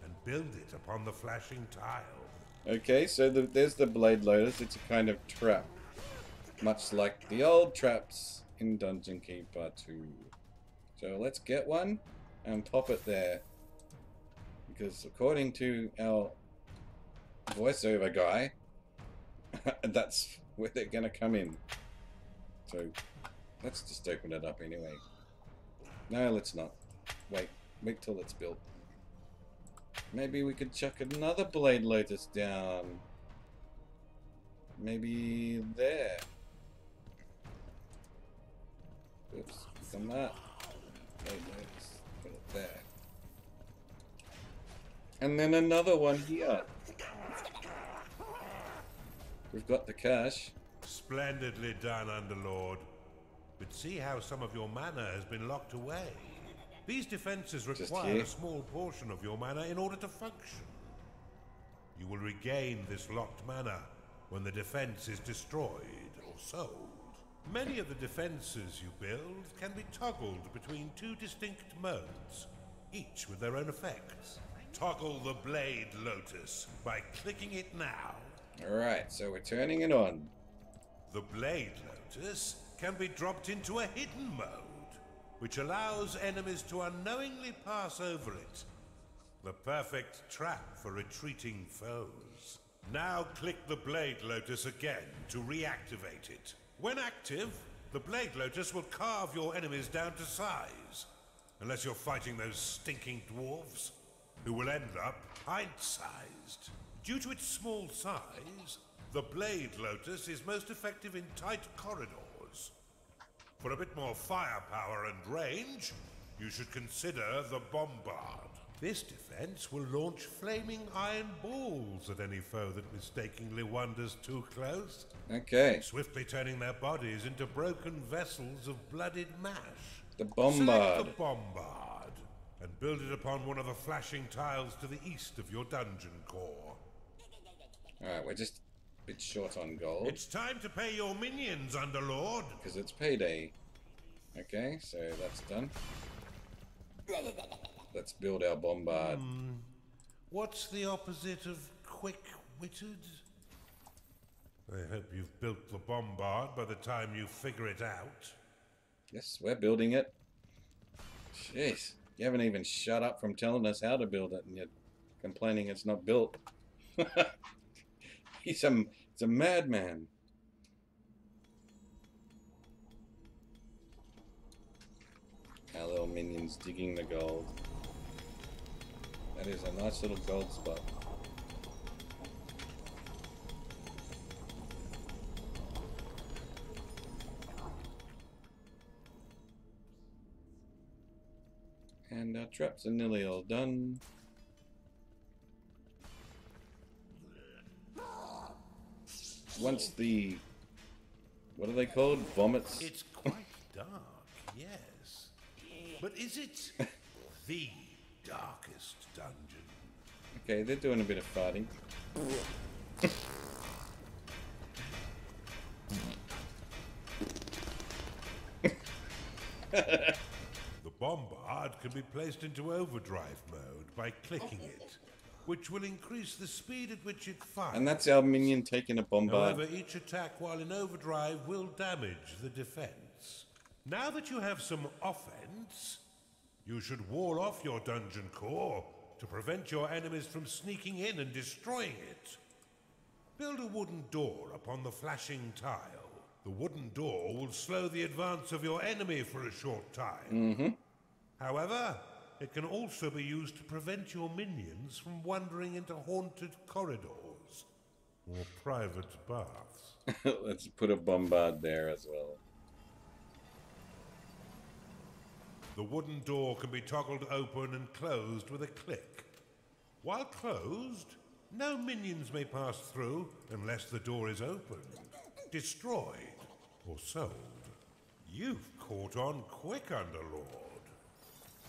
and build it upon the flashing tile. Okay, so there's the Blade Lotus. It's a kind of trap. Much like the old traps in Dungeon Keeper 2. So let's get one and pop it there. Because according to our voiceover guy, that's where they're going to come in. So let's just open it up anyway. No, let's not. Wait till it's built. Maybe we could chuck another Blade Lotus down. Maybe there. Oops, done that. Blade Lotus, put it there. And then another one here. We've got the cash. Splendidly done, Underlord. But see how some of your mana has been locked away. These defenses require a small portion of your mana in order to function. You will regain this locked mana when the defense is destroyed or sold. Many of the defenses you build can be toggled between two distinct modes, each with their own effects. Toggle the Blade Lotus by clicking it now. Alright, so we're turning it on. The Blade Lotus can be dropped into a hidden mode, which allows enemies to unknowingly pass over it. The perfect trap for retreating foes. Now click the Blade Lotus again to reactivate it. When active, the Blade Lotus will carve your enemies down to size. Unless you're fighting those stinking dwarves, who will end up pint-sized. Due to its small size, the Blade Lotus is most effective in tight corridors. For a bit more firepower and range, you should consider the Bombard. This defense will launch flaming iron balls at any foe that mistakenly wanders too close. Okay. Swiftly turning their bodies into broken vessels of blooded mash. The Bombard. Select the Bombard and build it upon one of the flashing tiles to the east of your dungeon core. Alright, we're just a bit short on gold. It's time to pay your minions, Underlord. Because it's payday. Okay, so that's done. Let's build our Bombard. What's the opposite of quick-witted? I hope you've built the Bombard by the time you figure it out. Yes, we're building it. Jeez, you haven't even shut up from telling us how to build it and you're complaining it's not built. He's a madman. Our little minions digging the gold. That is a nice little gold spot. And our traps are nearly all done. Once the... what are they called? Vomits? It's quite dark, yes. But is it the darkest dungeon? Okay, they're doing a bit of farting. The Bombard can be placed into overdrive mode by clicking it, which will increase the speed at which it fires. And that's our minion taking a Bombard. However, each attack while in overdrive will damage the defense. Now that you have some offense, you should wall off your dungeon core to prevent your enemies from sneaking in and destroying it. Build a wooden door upon the flashing tile. The wooden door will slow the advance of your enemy for a short time. However, it can also be used to prevent your minions from wandering into haunted corridors or private baths. Let's put a Bombard there as well. The wooden door can be toggled open and closed with a click. While closed, no minions may pass through unless the door is opened, destroyed, or sold. You've caught on quick, Underlord.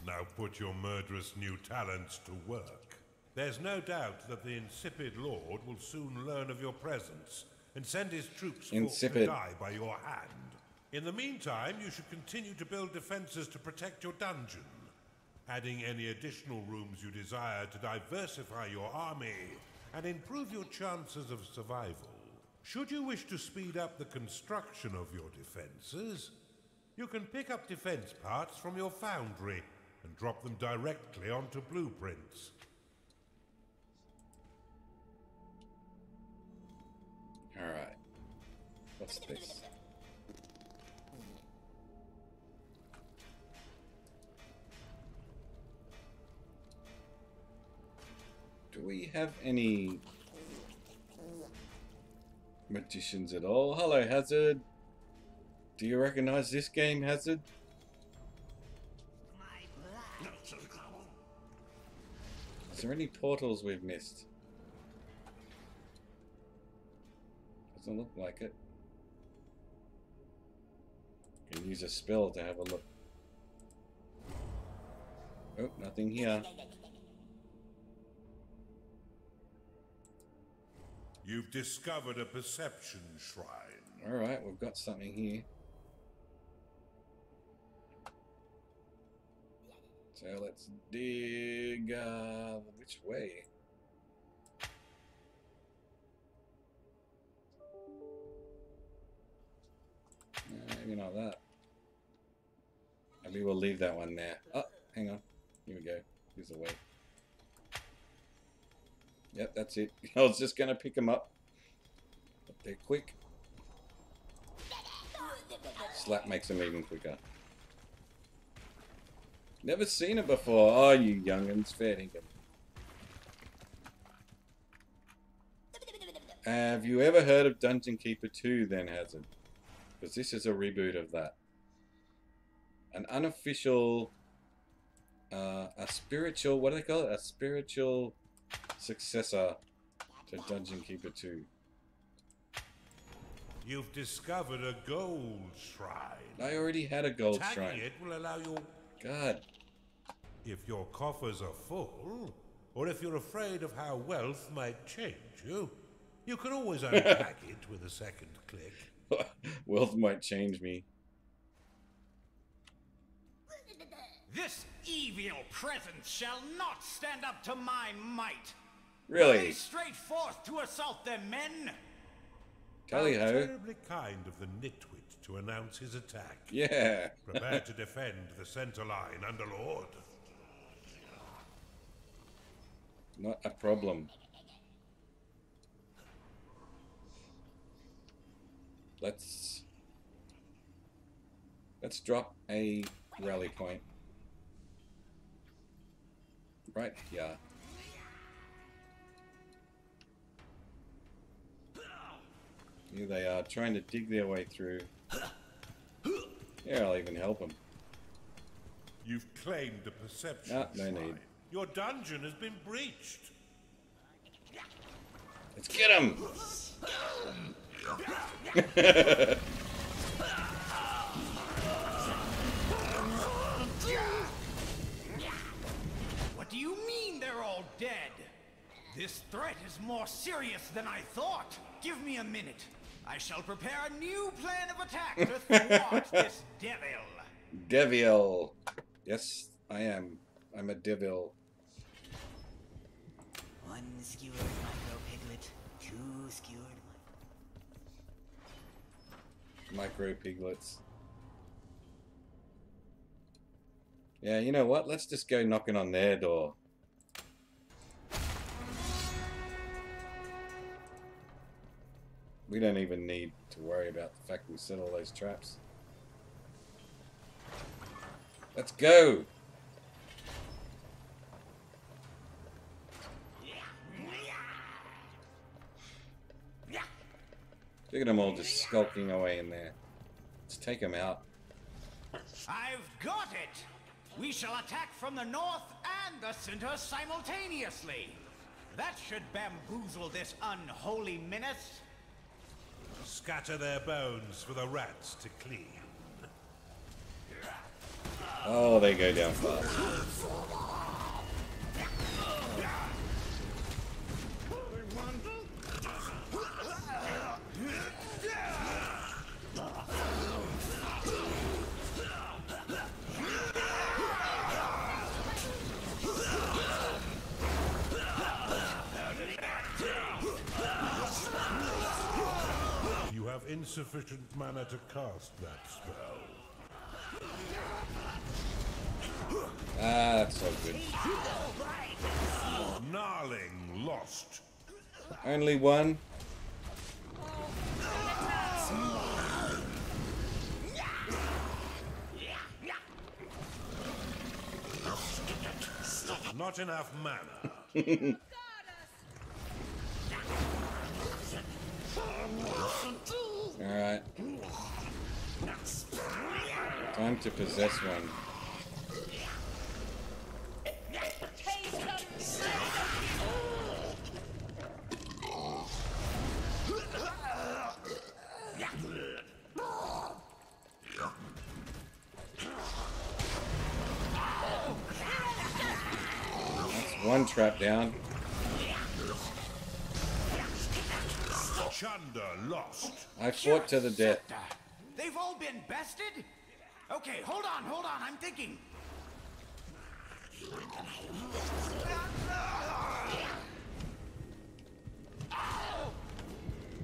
Now put your murderous new talents to work. There's no doubt that the insipid Lord will soon learn of your presence and send his troops forth to die by your hand. In the meantime, you should continue to build defenses to protect your dungeon. adding any additional rooms you desire to diversify your army and improve your chances of survival. Should you wish to speed up the construction of your defenses, you can pick up defense parts from your foundry and drop them directly onto blueprints. Alright. What's this? Do we have any magicians at all? Hello, Hazard. Do you recognize this game, Hazard? Is there any portals we've missed? Doesn't look like it. Can use a spell to have a look. Oh, nothing here. You've discovered a perception shrine. Alright, we've got something here. So let's dig, which way? Maybe not that. Maybe we'll leave that one there. Oh, hang on. Here we go. Here's the way. Yep, that's it. I was just going to pick them up. But they're quick. Slap makes them even quicker. Never seen it before. Oh, you young'uns. Fair dinkum. Have you ever heard of Dungeon Keeper 2 then, Hazard? Because this is a reboot of that. An unofficial... a spiritual... What do they call it? A spiritual successor to Dungeon Keeper 2. You've discovered a gold shrine. I already had a gold Tagging shrine. it will allow your... God. If your coffers are full, or if you're afraid of how wealth might change you, you can always unpack it with a second click. Wealth might change me. This evil presence shall not stand up to my might. Really? Way straight forth to assault them, men. Tally How ho. terribly kind of the nitwit to announce his attack. Yeah. Prepare to defend the center line, Underlord. Not a problem. Let's drop a rally point. Right here. Here they are, trying to dig their way through. Yeah, I'll even help them. You've claimed a perception Ah, no shrine. need. Your dungeon has been breached. Let's get him! What do you mean they're all dead? This threat is more serious than I thought. Give me a minute. I shall prepare a new plan of attack to thwart this devil. Devil. Yes, I am. I'm a devil. One skewered micro piglet, two skewered Micro piglets. Yeah, you know what? Let's just go knocking on their door. We don't even need to worry about the fact we set all those traps. Let's go! Look at them all just skulking away in there. Let's take them out. I've got it! We shall attack from the north and the center simultaneously. That should bamboozle this unholy menace. Scatter their bones for the rats to clean. Oh, they go down fast. insufficient mana to cast that spell. Ah, that's so good. Gnarling lost. Only one. Not enough mana. Alright. Time to possess one. That's one trap down. Chunder lost. I fought to the death. They've all been bested? Okay, hold on, I'm thinking.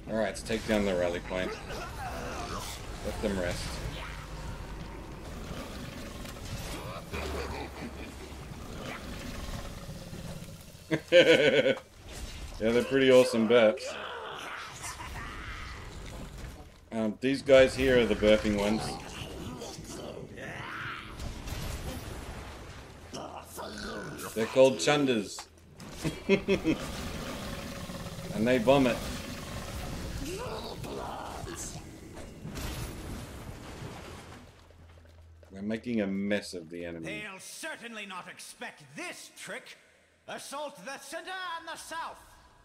Alright, let's take down the rally point. Let them rest. Yeah, they're pretty awesome burps. These guys here are the burping ones. They're called chunders. And they vomit. We're making a mess of the enemy. They'll certainly not expect this trick. Assault the center and the south.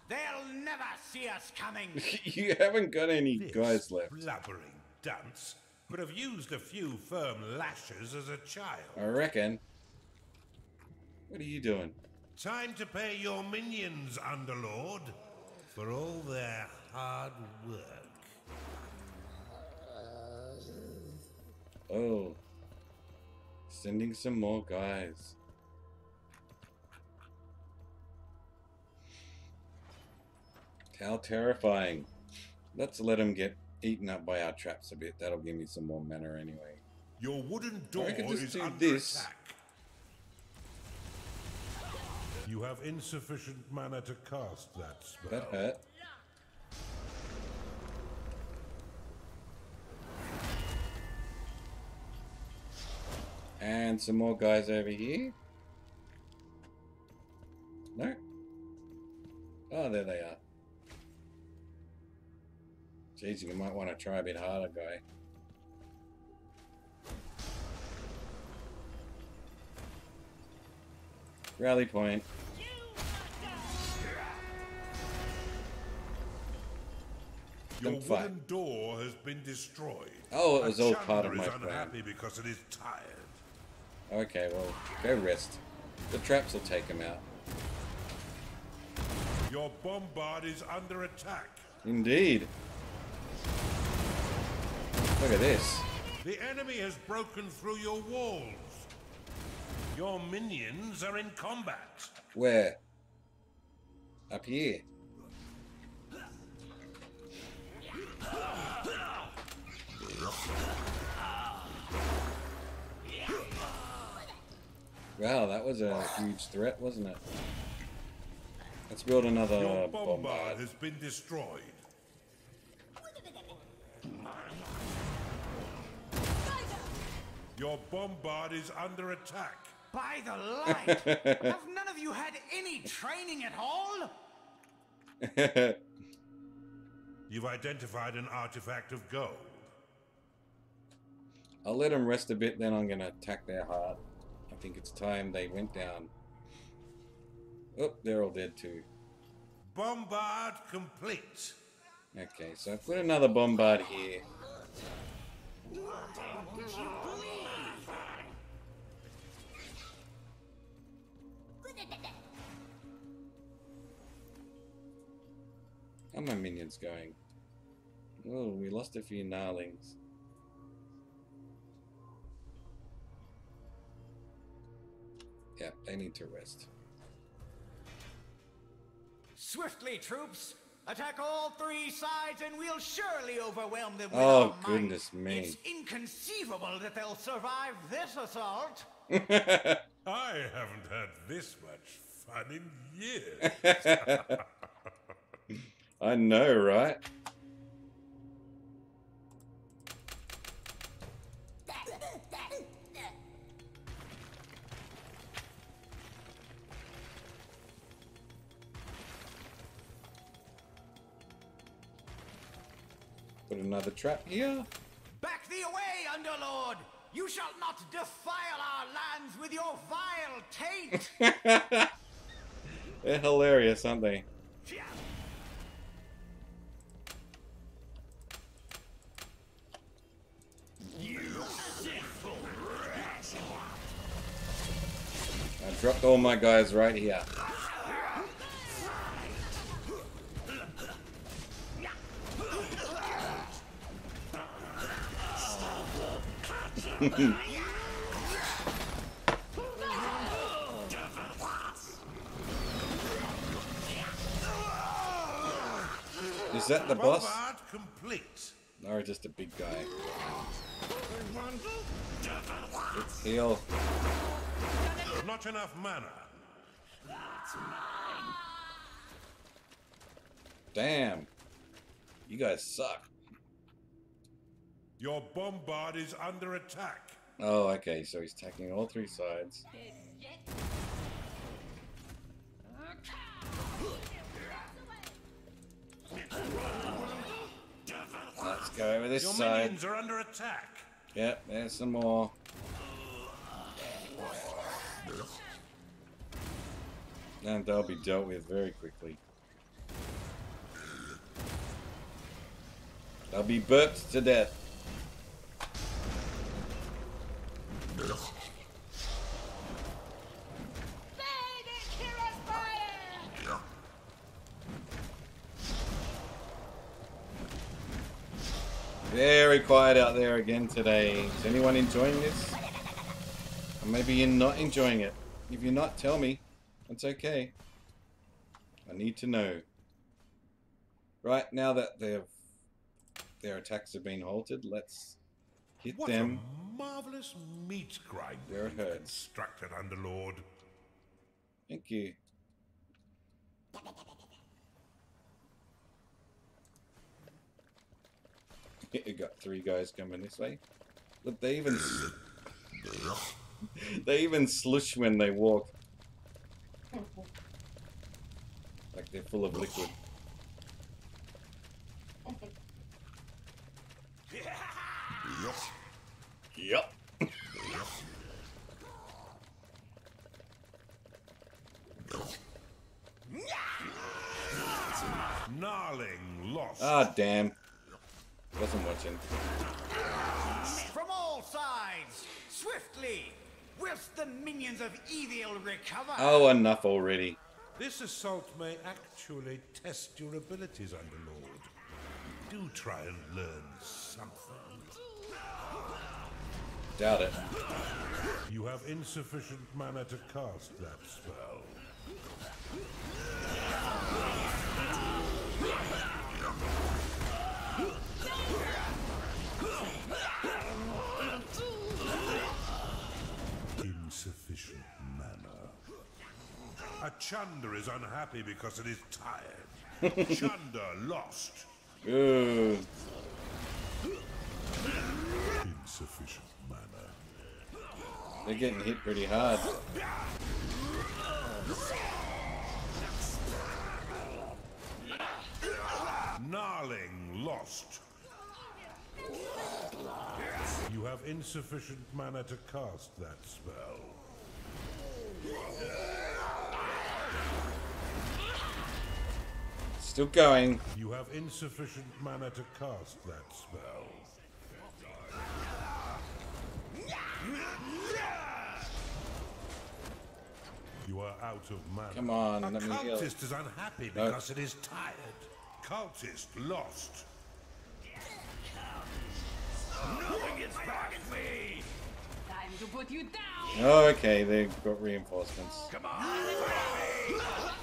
They'll never see us coming. You haven't got any This guys left. blabbering dunce could have used a few firm lashes as a child. I reckon. What are you doing? Time to pay your minions, Underlord, for all their hard work. Oh. Sending some more guys. How terrifying. Let's let them get eaten up by our traps a bit. That'll give me some more mana anyway. Your wooden door I could just is do under this. attack. You have insufficient mana to cast that spell. That hurt. And some more guys over here. No? Oh, there they are. Jeez, you might want to try a bit harder, guy. Rally point. Your Don't fight. wooden door has been destroyed. Oh, it was all A part of Chunder my is plan. unhappy because it is tired. Okay, well, go rest. The traps will take him out. Your bombard is under attack. Indeed. Look at this. The enemy has broken through your walls. Your minions are in combat. Where? Up here. Wow, that was a huge threat, wasn't it? Let's build another Your bombard bombard. has been destroyed. Your bombard is under attack. By the light! Have none of you had any training at all? You've identified an artifact of gold. I'll let them rest a bit, then I'm going to attack their heart. I think it's time they went down. Oh, they're all dead too. Bombard complete. Okay, so I put another bombard here. How are my minions going? Oh, we lost a few gnarlings. Yeah, they need to rest. Swiftly, troops! Attack all three sides and we'll surely overwhelm them with Oh, our might. goodness me. It's inconceivable that they'll survive this assault. I haven't had this much fun in years. I know, right? Put another trap here. Back thee away, Underlord! You shall not defile our lands with your vile taint! They're hilarious, aren't they? I dropped all my guys right here. Is that the boss? Bombard complete. Or just a big guy? Let's heal. Not enough mana. Damn. You guys suck. Your bombard is under attack. Oh, okay, so he's attacking all three sides. Let's go over this Your side. minions are under attack. Yep, there's some more. And they'll be dealt with very quickly. They'll be burped to death. Very quiet out there again today. Is anyone enjoying this? Or maybe you're not enjoying it. If you're not, tell me. It's okay. I need to know. Right, now that their attacks have been halted, let's hit What them. a marvelous meat grinder Where it you've hurts. constructed, Underlord. Thank you. You got three guys coming this way. Look, they even slush when they walk. Like they're full of liquid. Yup. Gnarling lost. Ah, damn. Wasn't watching. From all sides, swiftly, whilst the minions of evil recover. Oh, enough already. This assault may actually test your abilities, Underlord. Do try and learn something. Doubt it. You have insufficient mana to cast that spell. Insufficient mana. A Chunder is unhappy because it is tired. Chunder lost. Ooh. Insufficient mana. They're getting hit pretty hard. Gnarling lost. You have insufficient mana to cast that spell. Still going. You have insufficient mana to cast that spell. You are out of mana. Come on, A let me heal. cultist is unhappy No. because it is tired. Cultist lost. Nothing gets past me. Time to put you down. Oh, okay, they've got reinforcements. Come on.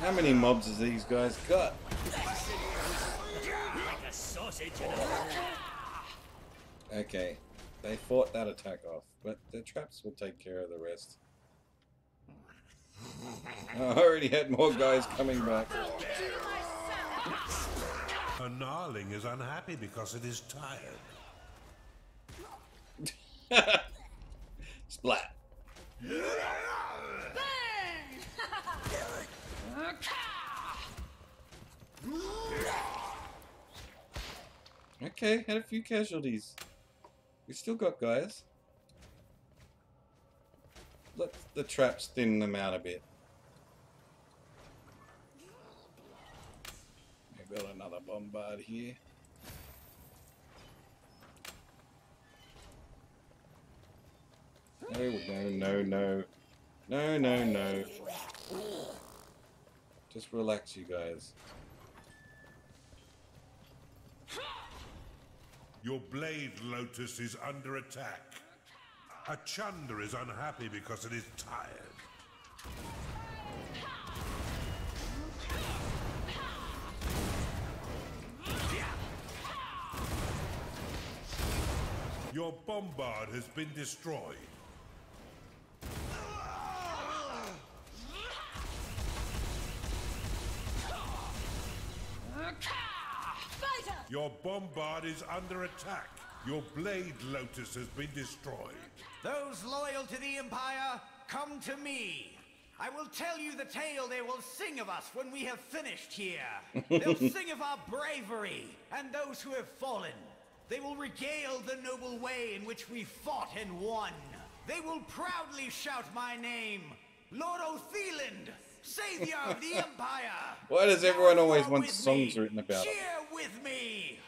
How many mobs has these guys got? Okay, they fought that attack off, but the traps will take care of the rest. I already had more guys coming back. A gnarling is unhappy because it is tired. Splat. Okay, had a few casualties. We still got guys. Let the traps thin them out a bit. I've got another bombard here. No, no, no, no. No, no, no. Just relax, you guys. Your blade lotus is under attack. A chunder is unhappy because it is tired. Your bombard has been destroyed. Your bombard is under attack. Your blade lotus has been destroyed. Those loyal to the Empire, come to me. I will tell you the tale they will sing of us when we have finished here. They'll sing of our bravery and those who have fallen. They will regale the noble way in which we fought and won. They will proudly shout my name, Lord Otheland, Savior of the Empire. Why does everyone always want songs written about it? Cheer with me.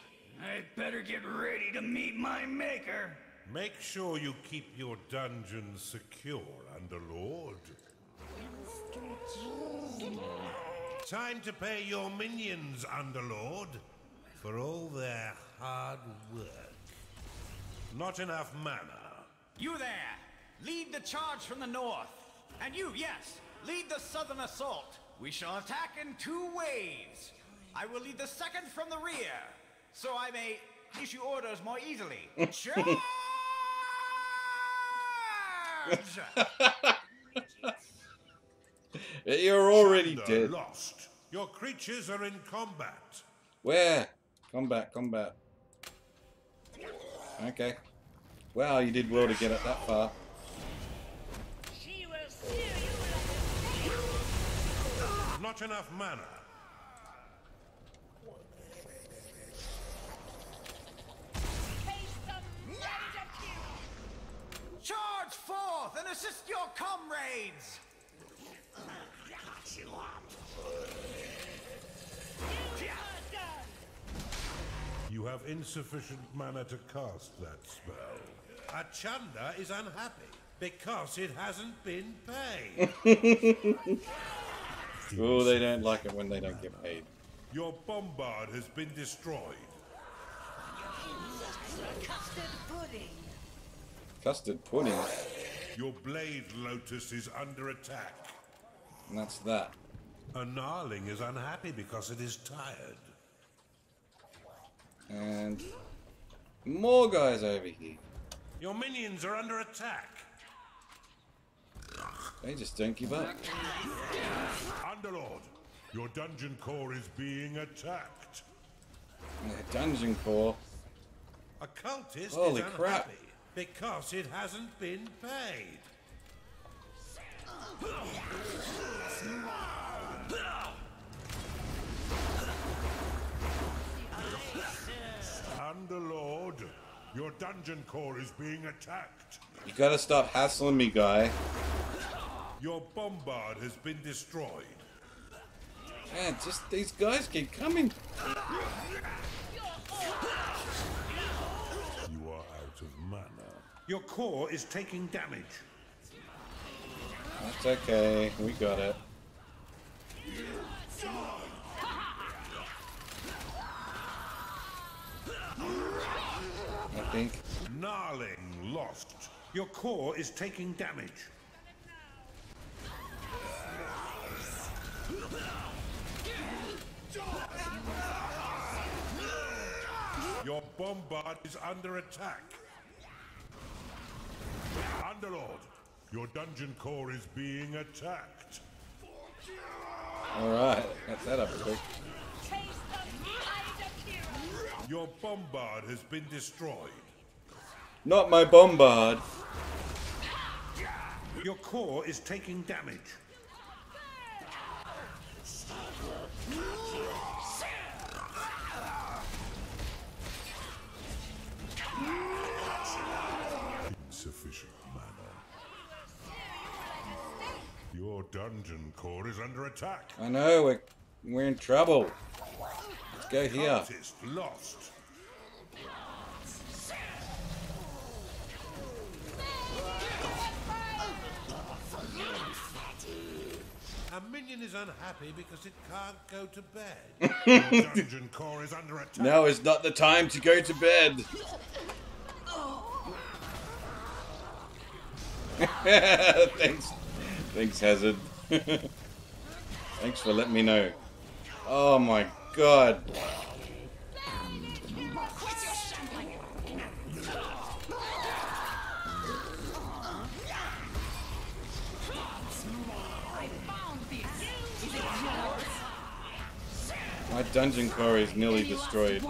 I better get ready to meet my maker. Make sure you keep your dungeon secure, Underlord. Time to pay your minions, Underlord, for all their hard work. Not enough mana. You there, lead the charge from the north. And you, yes, lead the southern assault. We shall attack in 2 waves. I will lead the second from the rear, so I may issue orders more easily. Charge! You're already Chunder dead. lost. Your creatures are in combat. Where? Combat, combat. Okay. Wow, you did well to get it that far. She will steer you in a Not enough mana. taste the might of you. Charge forth and assist your comrades! You are done. You have insufficient mana to cast that spell. A chunder is unhappy because it hasn't been paid. Oh, they don't like it when they don't get paid. Your bombard has been destroyed. Custard pudding. Custard pudding. Your blade lotus is under attack. And that's that. A gnarling is unhappy because it is tired. And more guys over here. Your minions are under attack. They just don't give up. Underlord, your dungeon core is being attacked. Dungeon core. A cultist Holy is unhappy crap. because it hasn't been paid. Underlord, your dungeon core is being attacked. You gotta stop hassling me, guy. Your bombard has been destroyed. Man, just these guys keep coming. You are out of mana. Your core is taking damage. That's okay. We got it. I think. Gnarling lost. Your core is taking damage. Your bombard is under attack. Underlord, your dungeon core is being attacked. Alright, that's that up quick. Your bombard has been destroyed. Not my bombard. Your core is taking damage. Insufficient mana. Your dungeon core is under attack. I know, we're in trouble. Let's go here. Cultist lost. A minion is unhappy because it can't go to bed. Your dungeon core is under attack. Now is not the time to go to bed. Thanks, Hazard. Thanks for letting me know. Oh my god. My dungeon core is nearly destroyed.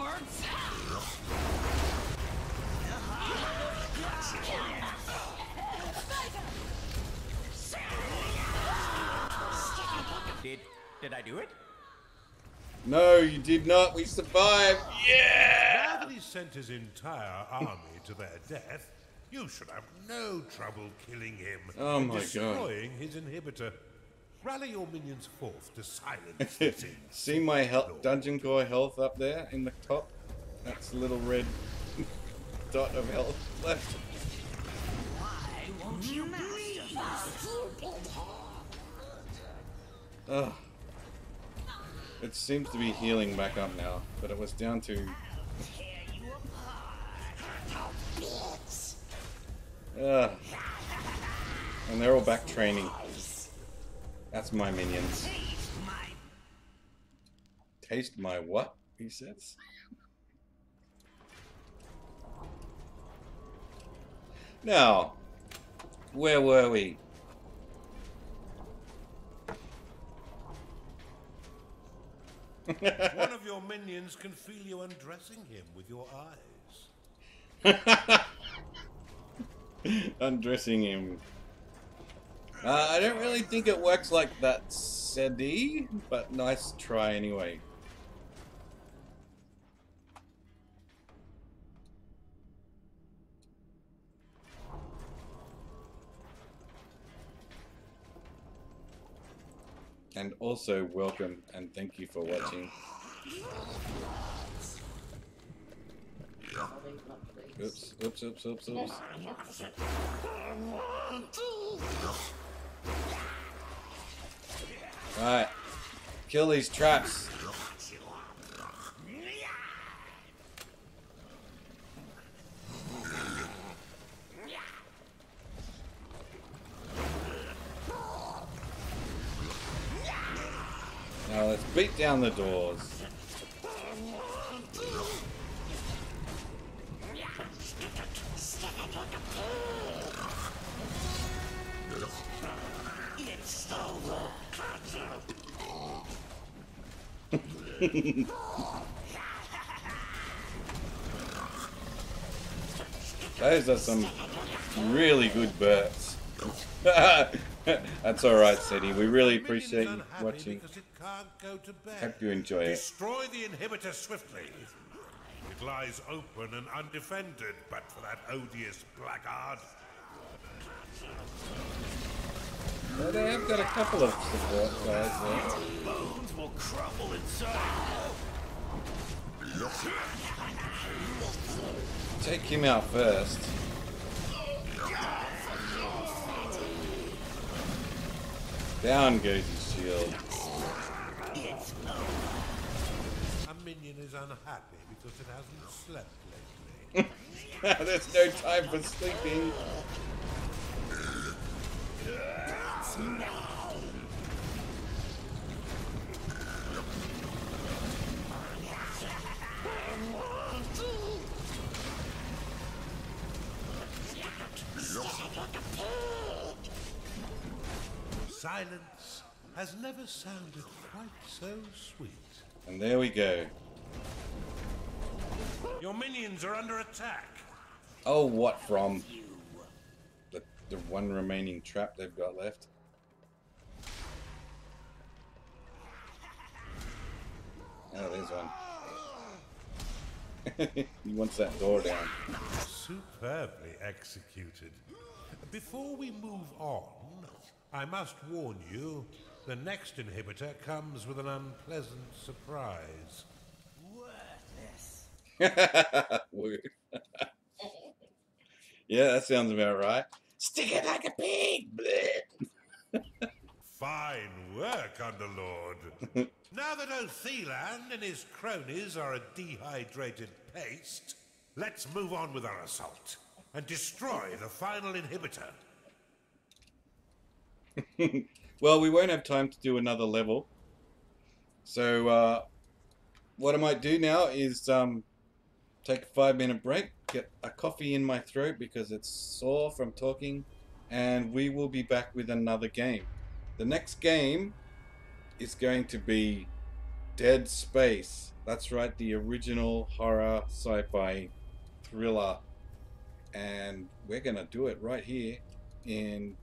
Did I do it? No, you did not. We survived. Yeah! Now that he sent his entire army to their death, you should have no trouble killing him Oh and my god. destroying his inhibitor. Rally your minions forth to silence the scene. See my dungeon core health up there in the top? That's a little red dot of health left. Why won't you breathe? Ugh. It seems to be healing back up now, but it was down to... Tear you apart. Bits. Ugh. And they're all back training. That's my minions. Taste my what? He says. Now, where were we? One of your minions can feel you undressing him with your eyes. Undressing him. I don't really think it works like that, Sedi, but nice try anyway. And also welcome and thank you for watching. Oops, oops, oops, oops, oops. Alright. Kill these traps. Now let's beat down the doors. Those are some really good burps. That's alright, Seti. We really appreciate you watching. Hope you enjoy it. Destroy the inhibitor swiftly. It lies open and undefended, but for that odious blackguard. Well, they have got a couple of support guys there. Bones will crumble inside. Take him out first. Down goes his shield. A minion is unhappy because it hasn't slept lately. There's no time for sleeping. silence has never sounded quite so sweet. And there we go. Your minions are under attack. Oh, what from? The one remaining trap they've got left. Oh, there's one. He wants that door down. Superbly executed. Before we move on, I must warn you, the next inhibitor comes with an unpleasant surprise. Worthless. Word. Yeah, that sounds about right. Stick it like a pig! Bleh. Fine work, Underlord. Now that Othelan and his cronies are a dehydrated paste, let's move on with our assault and destroy the final inhibitor. Well, we won't have time to do another level. So, what I might do now is take a 5-minute break, get a coffee in my throat because it's sore from talking, and we will be back with another game. The next game is going to be Dead Space. That's right, the original horror sci-fi thriller. And we're going to do it right here in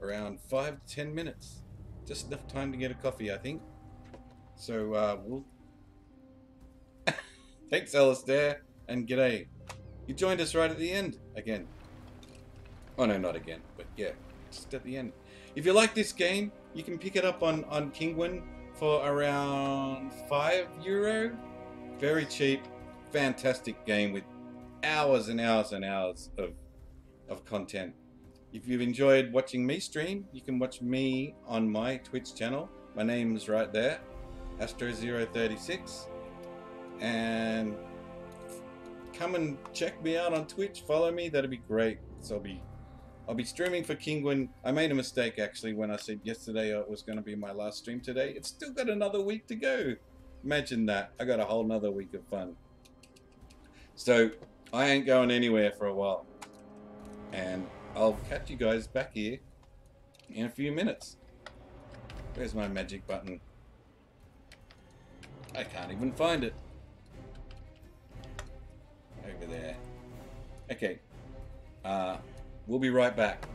around 5 to 10 minutes. Just enough time to get a coffee, I think. So, we'll... Thanks, Alistair, and g'day. You joined us right at the end, again. Oh, no, not again, but yeah, just at the end. If you like this game, you can pick it up on Kinguin for around €5. Very cheap, fantastic game with hours and hours and hours of content. If you've enjoyed watching me stream, you can watch me on my Twitch channel. My name's right there, Astro036. And come and check me out on Twitch. Follow me. That'd be great. So I'll be streaming for Kinguin. I made a mistake actually when I said yesterday it was going to be my last stream today. It's still got another week to go. Imagine that. I got a whole nother week of fun. So I ain't going anywhere for a while. And I'll catch you guys back here in a few minutes. Where's my magic button? I can't even find it. Over there. Okay. We'll be right back.